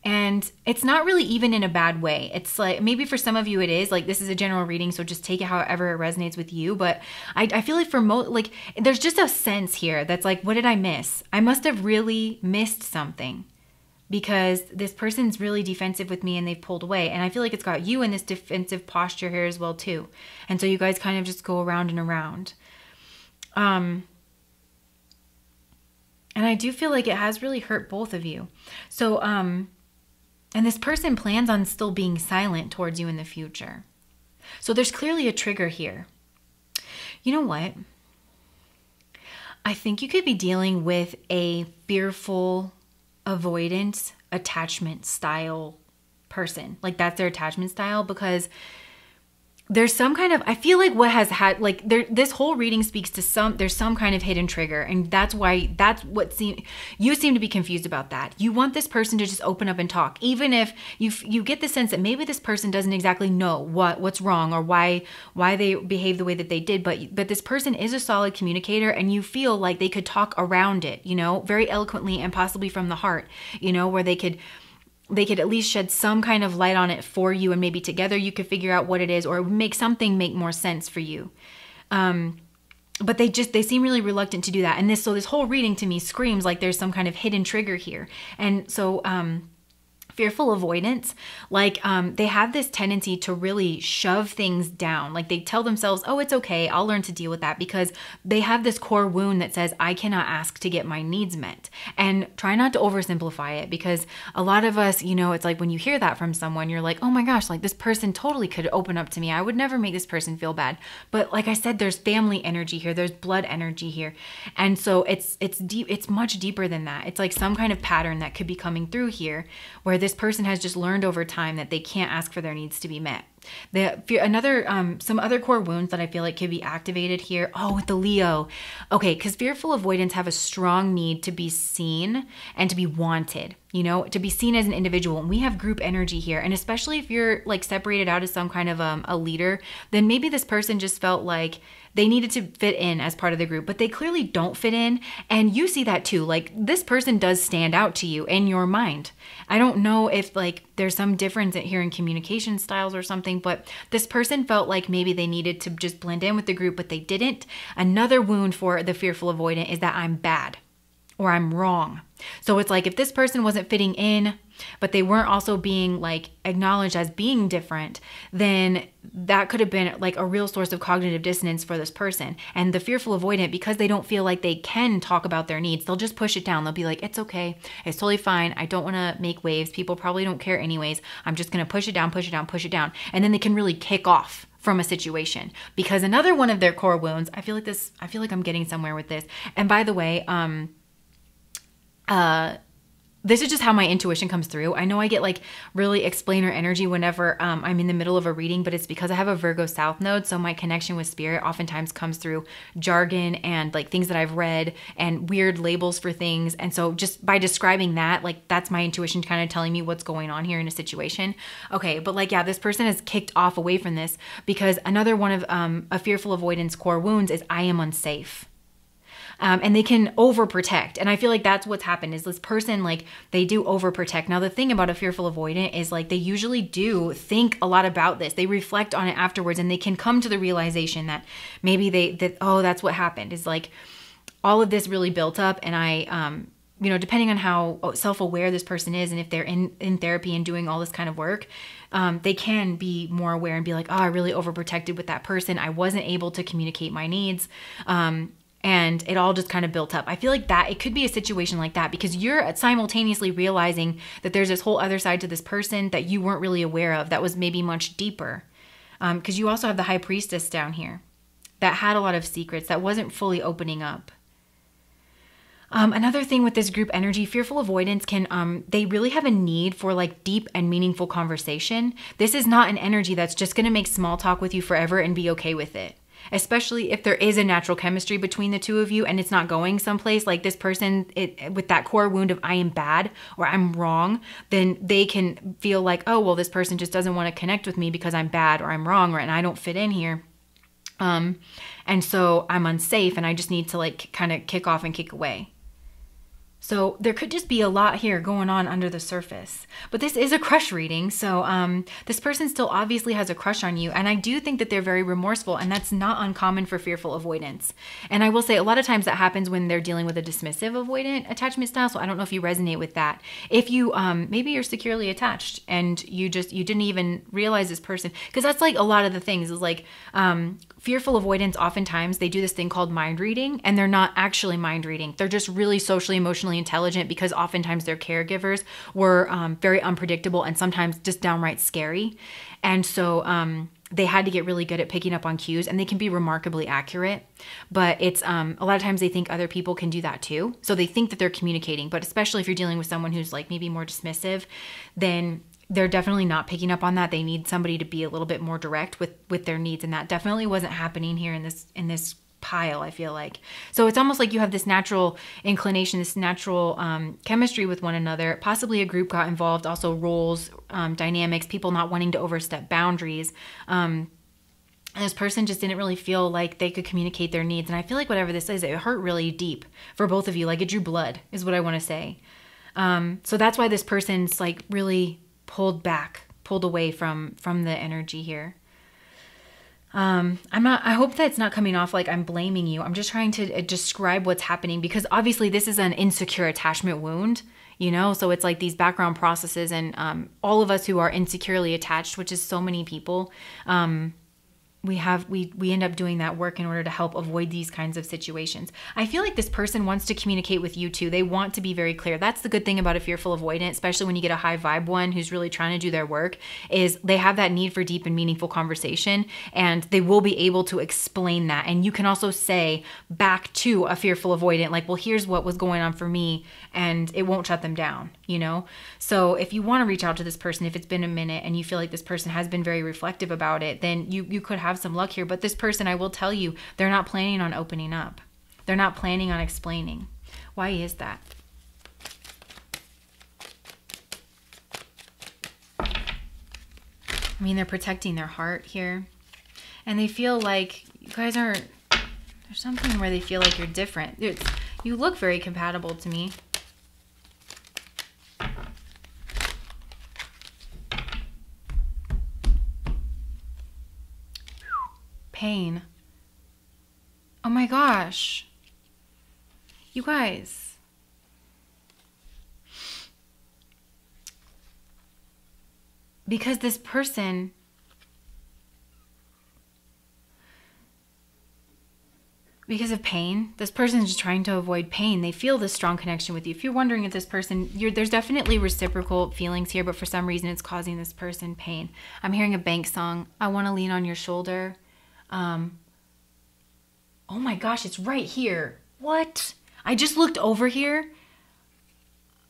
And it's not really even in a bad way. It's like, maybe for some of you it is, like, this is a general reading, so just take it however it resonates with you. But I feel like for most, like, there's just a sense here that's like, what did I miss? I must have really missed something, because this person's really defensive with me and they've pulled away. And I feel like it's got you in this defensive posture here as well too. And so you guys kind of just go around and around. And I do feel like it has really hurt both of you. So, and this person plans on still being silent towards you in the future. So there's clearly a trigger here. You know what? I think you could be dealing with a fearful, avoidant attachment style person. Like, that's their attachment style, because there's some kind of, I feel like what has had, like, this whole reading speaks to there's some kind of hidden trigger. And that's you seem to be confused about that. You want this person to just open up and talk, even if you get the sense that maybe this person doesn't exactly know what's wrong or why they behave the way that they did. But this person is a solid communicator, and you feel like they could talk around it, very eloquently and possibly from the heart, where they could at least shed some kind of light on it for you, and maybe together you could figure out what it is, or make something make more sense for you. But they seem really reluctant to do that. And this whole reading to me screams like there's some kind of hidden trigger here. And so, fearful avoidance, like they have this tendency to really shove things down. Like, they tell themselves, oh, it's okay, I'll learn to deal with that, because they have this core wound that says, I cannot ask to get my needs met. And try not to oversimplify it, because a lot of us, it's like when you hear that from someone, you're like, oh my gosh, like, this person totally could open up to me. I would never make this person feel bad. But like I said, there's family energy here, there's blood energy here. And so it's deep, it's much deeper than that. It's like some kind of pattern that could be coming through here, where this person has just learned over time that they can't ask for their needs to be met. Some other core wounds that I feel like could be activated here. Oh, with the Leo. Okay, because fearful avoidants have a strong need to be seen and to be wanted. you know, to be seen as an individual. And we have group energy here. And especially if you're like separated out as some kind of a leader, then maybe this person just felt like they needed to fit in as part of the group, but they clearly don't fit in. And you see that too. Like this person does stand out to you in your mind. I don't know if like there's some difference here in communication styles or something, but this person felt like maybe they needed to just blend in with the group, but they didn't. Another wound for the fearful avoidant is that I'm bad or I'm wrong. So it's like if this person wasn't fitting in, but they weren't also being like acknowledged as being different, then that could have been like a real source of cognitive dissonance for this person. And the fearful avoidant, because they don't feel like they can talk about their needs, they'll just push it down. They'll be like, it's okay. It's totally fine. I don't want to make waves. People probably don't care anyways. I'm just going to push it down, push it down, push it down. And then they can really kick off from a situation. Because another one of their core wounds, I feel like I'm getting somewhere with this. And by the way, this is just how my intuition comes through. I know I get like really explainer energy whenever I'm in the middle of a reading, but it's because I have a Virgo South node. So my connection with spirit oftentimes comes through jargon and like things that I've read and weird labels for things. And so just by describing that, like that's my intuition kind of telling me what's going on here in a situation. Okay, but like, yeah, this person has kicked off away from this because another one of a fearful avoidance core wounds is I am unsafe. And they can overprotect. And I feel like that's what's happened is this person, like they do overprotect. Now, the thing about a fearful avoidant is like they usually do think a lot about this. They reflect on it afterwards and they can come to the realization that maybe oh, that's what happened is like all of this really built up. And I, you know, depending on how self-aware this person is and if they're in therapy and doing all this kind of work, they can be more aware and be like, oh, I really overprotected with that person. I wasn't able to communicate my needs. And it all just kind of built up. I feel like that it could be a situation like that because you're simultaneously realizing that there's this whole other side to this person that you weren't really aware of that was maybe much deeper. Because you also have the High Priestess down here that had a lot of secrets that wasn't fully opening up. Another thing with this group energy, fearful avoidance can, they really have a need for like deep and meaningful conversation. This is not an energy that's just going to make small talk with you forever and be okay with it. Especially if there is a natural chemistry between the two of you and it's not going someplace like this person with that core wound of I am bad or I'm wrong, then they can feel like, oh, well, this person just doesn't want to connect with me because I'm bad or I'm wrong and I don't fit in here. And so I'm unsafe and I just need to like kind of kick off and kick away. So there could just be a lot here going on under the surface. But this is a crush reading, so this person still obviously has a crush on you. And I do think that they're very remorseful, and that's not uncommon for fearful avoidance. And I will say a lot of times that happens when they're dealing with a dismissive avoidant attachment style, so I don't know if you resonate with that. If you, maybe you're securely attached and you didn't even realize this person, because that's like a lot of the things is like, fearful avoidance, oftentimes they do this thing called mind reading, and they're not actually mind reading. They're just really socially, emotionally intelligent because oftentimes their caregivers were very unpredictable and sometimes just downright scary. And so they had to get really good at picking up on cues, and they can be remarkably accurate. But it's a lot of times they think other people can do that too. So they think that they're communicating, but especially if you're dealing with someone who's like maybe more dismissive, then they're definitely not picking up on that. They need somebody to be a little bit more direct with their needs. And that definitely wasn't happening here in this pile, I feel like. So it's almost like you have this natural inclination, this natural chemistry with one another. Possibly a group got involved, also roles, dynamics, people not wanting to overstep boundaries. And this person just didn't really feel like they could communicate their needs. And I feel like whatever this is, it hurt really deep for both of you. Like it drew blood is what I want to say. So that's why this person's like really pulled away from the energy here. I hope that's not coming off like I'm blaming you. I'm just trying to describe what's happening because obviously this is an insecure attachment wound, you know? So it's like these background processes and, all of us who are insecurely attached, which is so many people, we end up doing that work in order to help avoid these kinds of situations. I feel like this person wants to communicate with you too. They want to be very clear. That's the good thing about a fearful avoidant, especially when you get a high vibe one who's really trying to do their work, is they have that need for deep and meaningful conversation, and they will be able to explain that. And you can also say back to a fearful avoidant, like, well, here's what was going on for me, and it won't shut them down, you know? So if you want to reach out to this person, if it's been a minute and you feel like this person has been very reflective about it, then you could have some luck here. But this person, I will tell you, they're not planning on opening up. They're not planning on explaining. Why is that? I mean, they're protecting their heart here. And they feel like you guys are, there's something where they feel like you're different. You look very compatible to me. Pain. Oh my gosh. You guys. Because this person, because of pain, this person is just trying to avoid pain. They feel this strong connection with you. If you're wondering if this person, there's definitely reciprocal feelings here, but for some reason it's causing this person pain. I'm hearing a Bank song. I want to lean on your shoulder. Oh my gosh, it's right here. What? I just looked over here.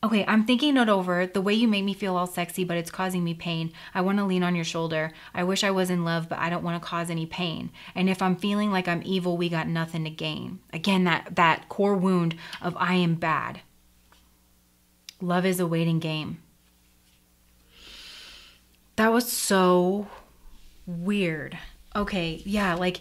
Okay, I'm thinking it over. The way you make me feel all sexy, but it's causing me pain. I want to lean on your shoulder. I wish I was in love, but I don't want to cause any pain. And if I'm feeling like I'm evil, we got nothing to gain. Again, that core wound of I am bad. Love is a waiting game. That was so weird. Okay, yeah, like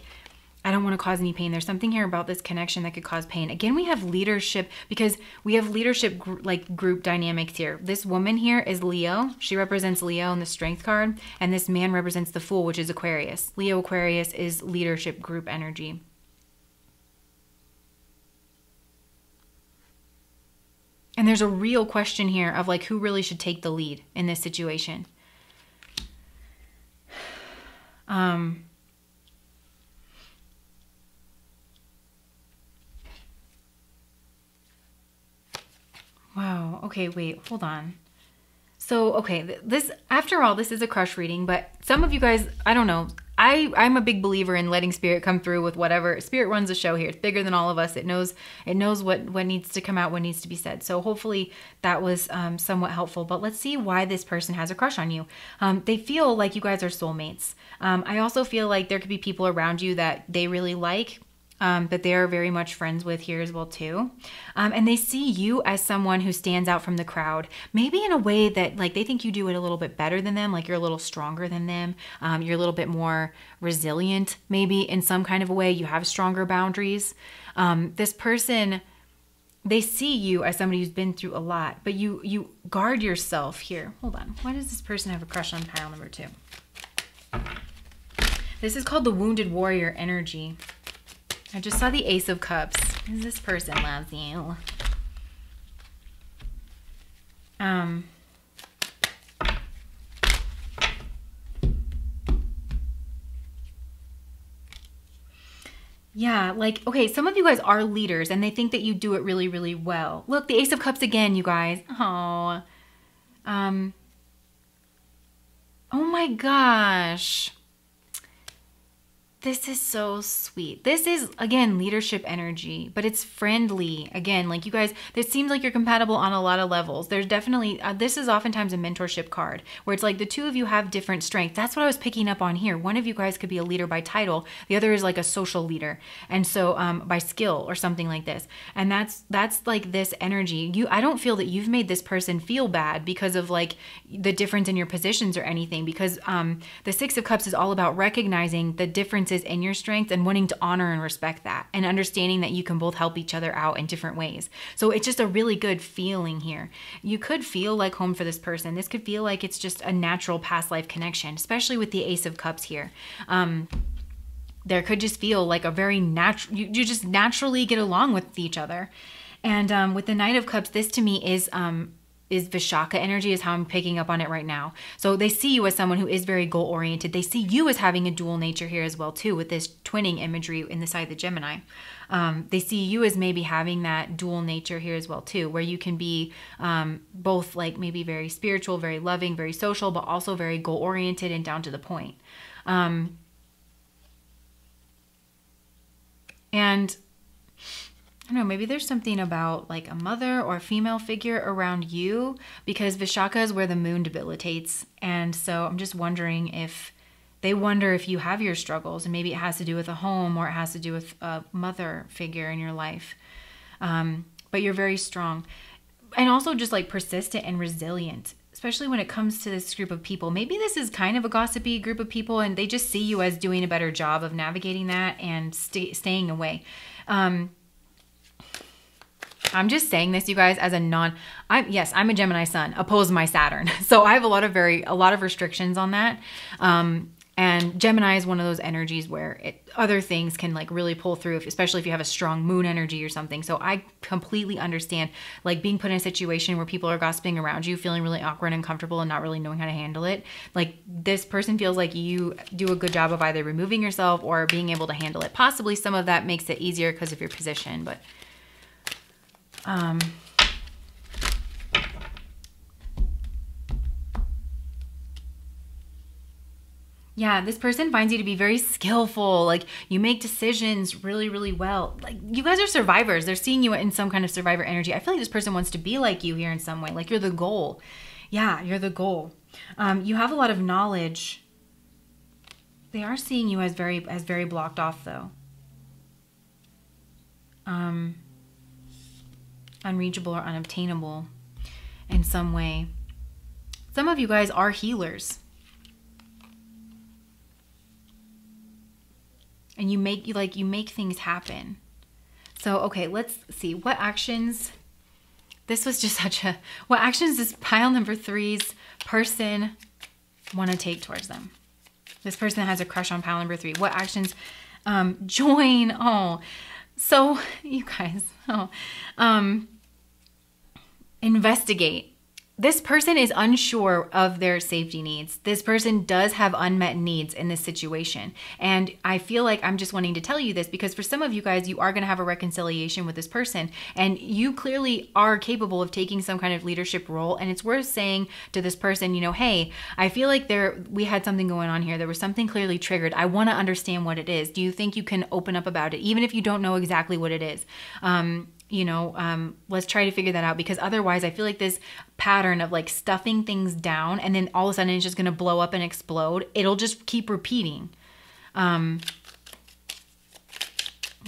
I don't want to cause any pain. There's something here about this connection that could cause pain. Again, we have leadership because we have leadership group dynamics here. This woman here is Leo. She represents Leo in the Strength card. And this man represents the Fool, which is Aquarius. Leo Aquarius is leadership group energy. And there's a real question here of like who really should take the lead in this situation. Wow. Okay, wait, hold on. So, okay, this, after all, this is a crush reading, but some of you guys, I don't know. I'm a big believer in letting spirit come through with whatever. Spirit runs the show here. It's bigger than all of us. It knows what needs to come out, what needs to be said. So hopefully that was somewhat helpful. But let's see why this person has a crush on you. They feel like you guys are soulmates. I also feel like there could be people around you that they really like, that they are very much friends with here as well too. And they see you as someone who stands out from the crowd, maybe in a way that like they think you do it a little bit better than them, like you're a little stronger than them. You're a little bit more resilient, maybe in some kind of a way. You have stronger boundaries. This person, they see you as somebody who's been through a lot, but you guard yourself here. Hold on. Why does this person have a crush on pile number 2? This is called the Wounded Warrior energy. I just saw the Ace of Cups. This person loves you. Yeah, like, okay, some of you guys are leaders and they think that you do it really, really well. Look, the Ace of Cups again, you guys. Oh. Oh my gosh. This is so sweet. This is, again, leadership energy, but it's friendly. Again, like you guys, this seems like you're compatible on a lot of levels. There's definitely, this is oftentimes a mentorship card where it's like the two of you have different strengths. That's what I was picking up on here. One of you guys could be a leader by title. The other is like a social leader. And so by skill or something like this. And that's like this energy. I don't feel that you've made this person feel bad because of like the difference in your positions or anything, because the Six of Cups is all about recognizing the differences in your strength and wanting to honor and respect that and understanding that you can both help each other out in different ways. So it's just a really good feeling here. You could feel like home for this person. This could feel like it's just a natural past life connection, especially with the Ace of Cups here. There could just feel like a very natural, you just naturally get along with each other. And with the Knight of Cups, this to me is Vishaka energy, is how I'm picking up on it right now. So they see you as someone who is very goal oriented. They see you as having a dual nature here as well too, with this twinning imagery in the side of the Gemini. They see you as maybe having that dual nature here as well too, where you can be both like maybe very spiritual, very loving, very social, but also very goal oriented and down to the point. And I don't know, maybe there's something about like a mother or a female figure around you, because Vishaka is where the moon debilitates. And so I'm just wondering if they wonder if you have your struggles, and maybe it has to do with a home or it has to do with a mother figure in your life. But you're very strong and also just like persistent and resilient, especially when it comes to this group of people. Maybe this is kind of a gossipy group of people and they just see you as doing a better job of navigating that and staying away. I'm just saying this, you guys, as a yes, I'm a Gemini sun, opposed my Saturn. So I have a lot of restrictions on that. And Gemini is one of those energies where other things can like really pull through, especially if you have a strong moon energy or something. So I completely understand like being put in a situation where people are gossiping around you, feeling really awkward and uncomfortable and not really knowing how to handle it. Like this person feels like you do a good job of either removing yourself or being able to handle it. Possibly some of that makes it easier because of your position, but yeah, this person finds you to be very skillful. Like you make decisions really, really well. Like you guys are survivors. They're seeing you in some kind of survivor energy. I feel like this person wants to be like you here in some way. Like you're the goal. Yeah, you're the goal. You have a lot of knowledge. They are seeing you as very blocked off though. Unreachable or unobtainable in some way. Some of you guys are healers. And you make things happen. So, okay, let's see what actions. This was just what actions does pile number 3's person want to take towards them? This person has a crush on pile number 3. What actions? Join. Oh, so you guys, investigate. This person is unsure of their safety needs. This person does have unmet needs in this situation. And I feel like I'm just wanting to tell you this because for some of you guys, you are going to have a reconciliation with this person. And you clearly are capable of taking some kind of leadership role. And it's worth saying to this person, you know, hey, I feel like we had something going on here. There was something clearly triggered. I want to understand what it is. Do you think you can open up about it? Even if you don't know exactly what it is. Let's try to figure that out because otherwise I feel like this pattern of like stuffing things down and then all of a sudden it's just going to blow up and explode. It'll just keep repeating. What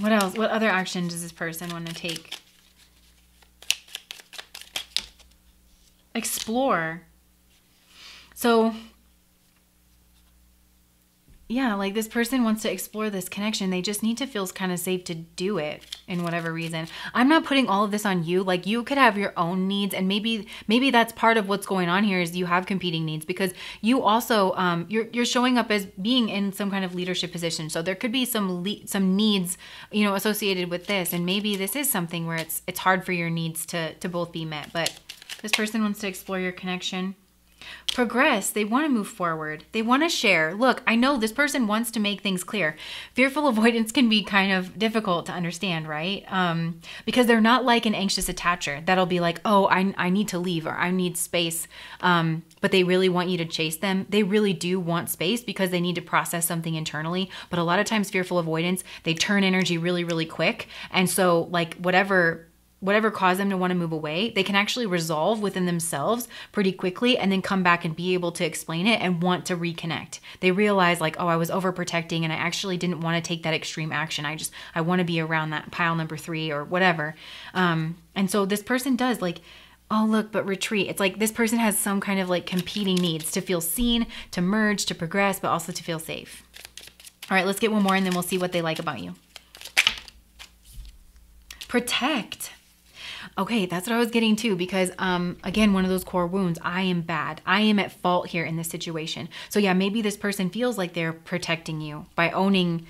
else? What other action does this person want to take? Explore. So yeah, like this person wants to explore this connection. They just need to feel kind of safe to do it in whatever reason. I'm not putting all of this on you. Like you could have your own needs and maybe that's part of what's going on here is you have competing needs because you also, you're showing up as being in some kind of leadership position. So there could be some needs, associated with this. And maybe this is something where it's hard for your needs to both be met. But this person wants to explore your connection. Progress. They want to move forward. They want to share. Look, I know this person wants to make things clear. Fearful avoidance can be kind of difficult to understand, right? Because they're not like an anxious attacher that'll be like, oh, I need to leave or I need space. But they really want you to chase them. They really do want space because they need to process something internally. But a lot of times fearful avoidance, they turn energy really, really quick. And so like whatever caused them to want to move away, they can actually resolve within themselves pretty quickly and then come back and be able to explain it and want to reconnect. They realize like, oh, I was overprotecting and I actually didn't want to take that extreme action. I want to be around that pile number 3 or whatever. And so this person does like, oh, look, but retreat. It's like this person has some kind of like competing needs to feel seen, to merge, to progress, but also to feel safe. All right, let's get one more and then we'll see what they like about you. Protect. Okay, that's what I was getting to because, again, one of those core wounds, I am bad. I am at fault here in this situation. So yeah, maybe this person feels like they're protecting you by owning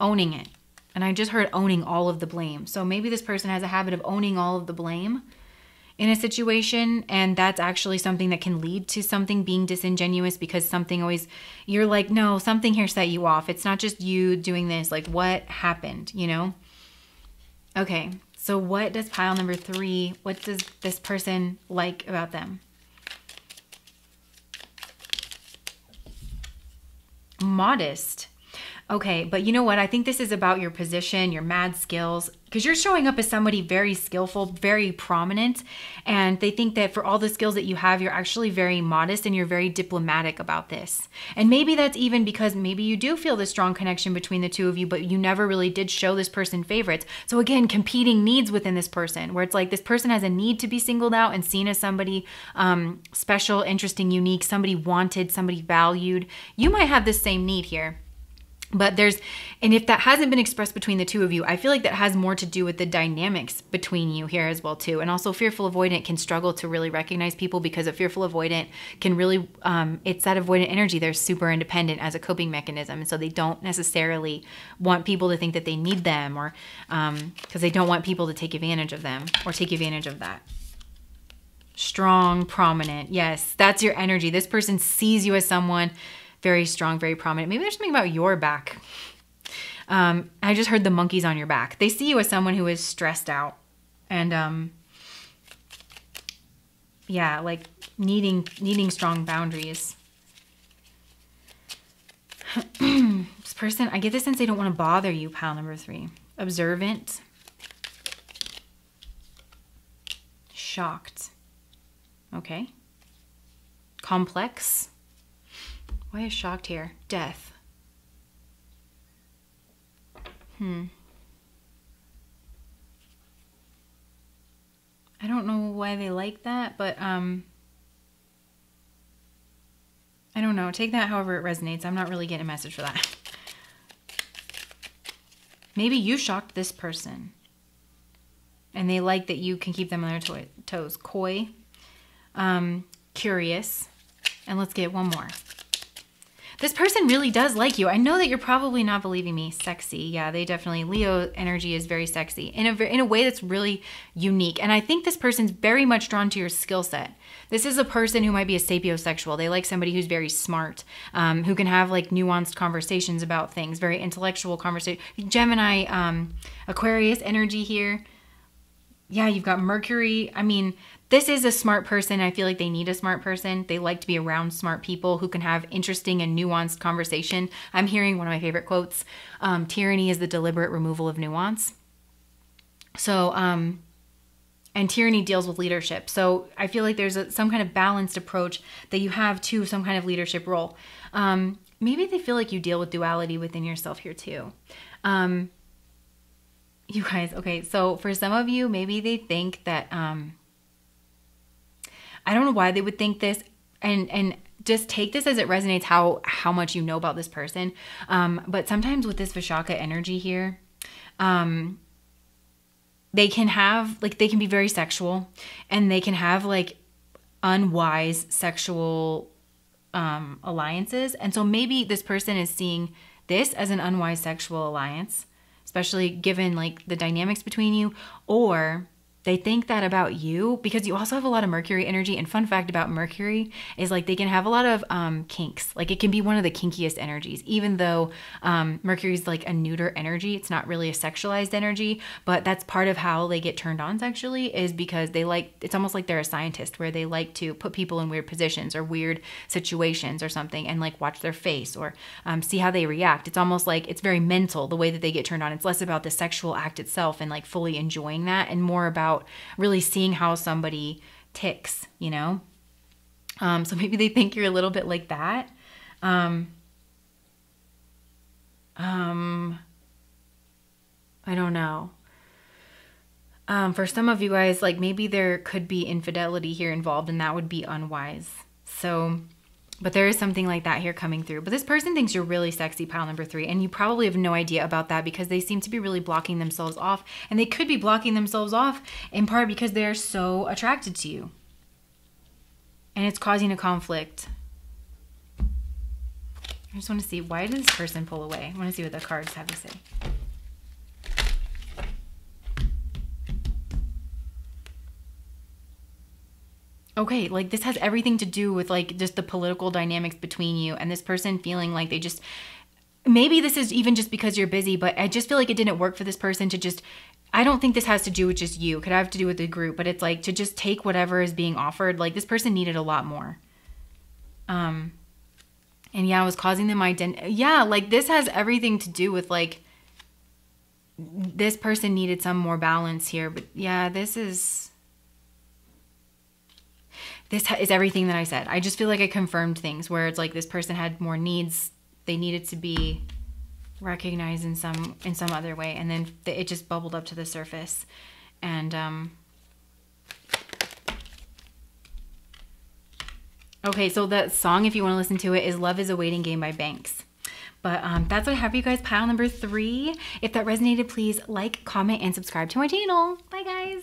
it. And I just heard owning all of the blame. So maybe this person has a habit of owning all of the blame in a situation. And that's actually something that can lead to something being disingenuous because you're like, no, something here set you off. It's not just you doing this. Like what happened, Okay. So what does pile number 3, what does this person like about them? Modest. Okay, but you know what? I think this is about your position, your mad skills, because you're showing up as somebody very skillful, very prominent, and they think that for all the skills that you have, you're actually very modest and you're very diplomatic about this. And maybe that's even because maybe you do feel this strong connection between the two of you, but you never really did show this person favorites. So again, competing needs within this person, where it's like this person has a need to be singled out and seen as somebody special, interesting, unique, somebody wanted, somebody valued. You might have this same need here. But and if that hasn't been expressed between the two of you, I feel like that has more to do with the dynamics between you here as well too. And also fearful avoidant can struggle to really recognize people because a fearful avoidant can really, it's that avoidant energy. They're super independent as a coping mechanism. And so they don't necessarily want people to think that they need them, or because they don't want people to take advantage of them or take advantage of that. Strong, prominent. Yes, that's your energy. This person sees you as someone very strong, very prominent. Maybe there's something about your back. I just heard the monkeys on your back. They see you as someone who is stressed out and yeah, like needing strong boundaries. This person, I get the sense they don't want to bother you, pile number 3. Observant. Shocked. Okay. Complex. Why is shocked here? Death. I don't know why they like that, but I don't know. Take that however it resonates. I'm not really getting a message for that. Maybe you shocked this person and they like that you can keep them on their toes. Coy. Curious. And let's get one more. This person really does like you. I know that you're probably not believing me. Sexy. Yeah, they definitely, Leo energy is very sexy in a way that's really unique. And I think this person's very much drawn to your skill set. This is a person who might be a sapiosexual. They like somebody who's very smart, who can have like nuanced conversations about things, very intellectual conversation. Gemini, Aquarius energy here. Yeah, you've got Mercury. I mean, this is a smart person. I feel like they need a smart person. They like to be around smart people who can have interesting and nuanced conversation. I'm hearing one of my favorite quotes. Tyranny is the deliberate removal of nuance. So, and tyranny deals with leadership. So I feel like there's some kind of balanced approach that you have to some kind of leadership role. Maybe they feel like you deal with duality within yourself here too. You guys, okay, so for some of you, maybe they think that, I don't know why they would think this, and just take this as it resonates how much you know about this person. But sometimes with this Vishaka energy here, they can have, like, they can be very sexual, and they can have like unwise sexual alliances. And so maybe this person is seeing this as an unwise sexual alliance, especially given like the dynamics between you, or they think that about you because you also have a lot of Mercury energy. And fun fact about Mercury is like they can have a lot of kinks. Like it can be one of the kinkiest energies, even though Mercury is like a neuter energy. It's not really a sexualized energy, but that's part of how they get turned on sexually, is because they like, it's almost like they're a scientist where they like to put people in weird positions or weird situations or something and like watch their face or see how they react. It's almost like it's very mental the way that they get turned on. It's less about the sexual act itself and like fully enjoying that, and more about really seeing how somebody ticks, you know? So maybe they think you're a little bit like that. I don't know. For some of you guys, like maybe there could be infidelity here involved, and that would be unwise. So, but there is something like that here coming through. But this person thinks you're really sexy, pile number 3. And you probably have no idea about that because they seem to be really blocking themselves off. And they could be blocking themselves off in part because they're so attracted to you. And it's causing a conflict. I just want to see, why did this person pull away? I want to see what the cards have to say. Okay, like this has everything to do with like just the political dynamics between you and this person feeling like they just, maybe this is even just because you're busy, but I just feel like it didn't work for this person to just, I don't think this has to do with just you. It could have to do with the group, but it's like to just take whatever is being offered. Like this person needed a lot more. And And yeah, it was causing them identity. Yeah, like this has everything to do with like this person needed some more balance here. But yeah, this is everything that I said. I just feel like I confirmed things where it's like this person had more needs. They needed to be recognized in some other way, and then it just bubbled up to the surface. And okay, so that song, if you want to listen to it, is Love is a Waiting Game by Banks. But that's what I have for you guys, pile number 3. If that resonated, please like, comment, and subscribe to my channel. Bye, guys.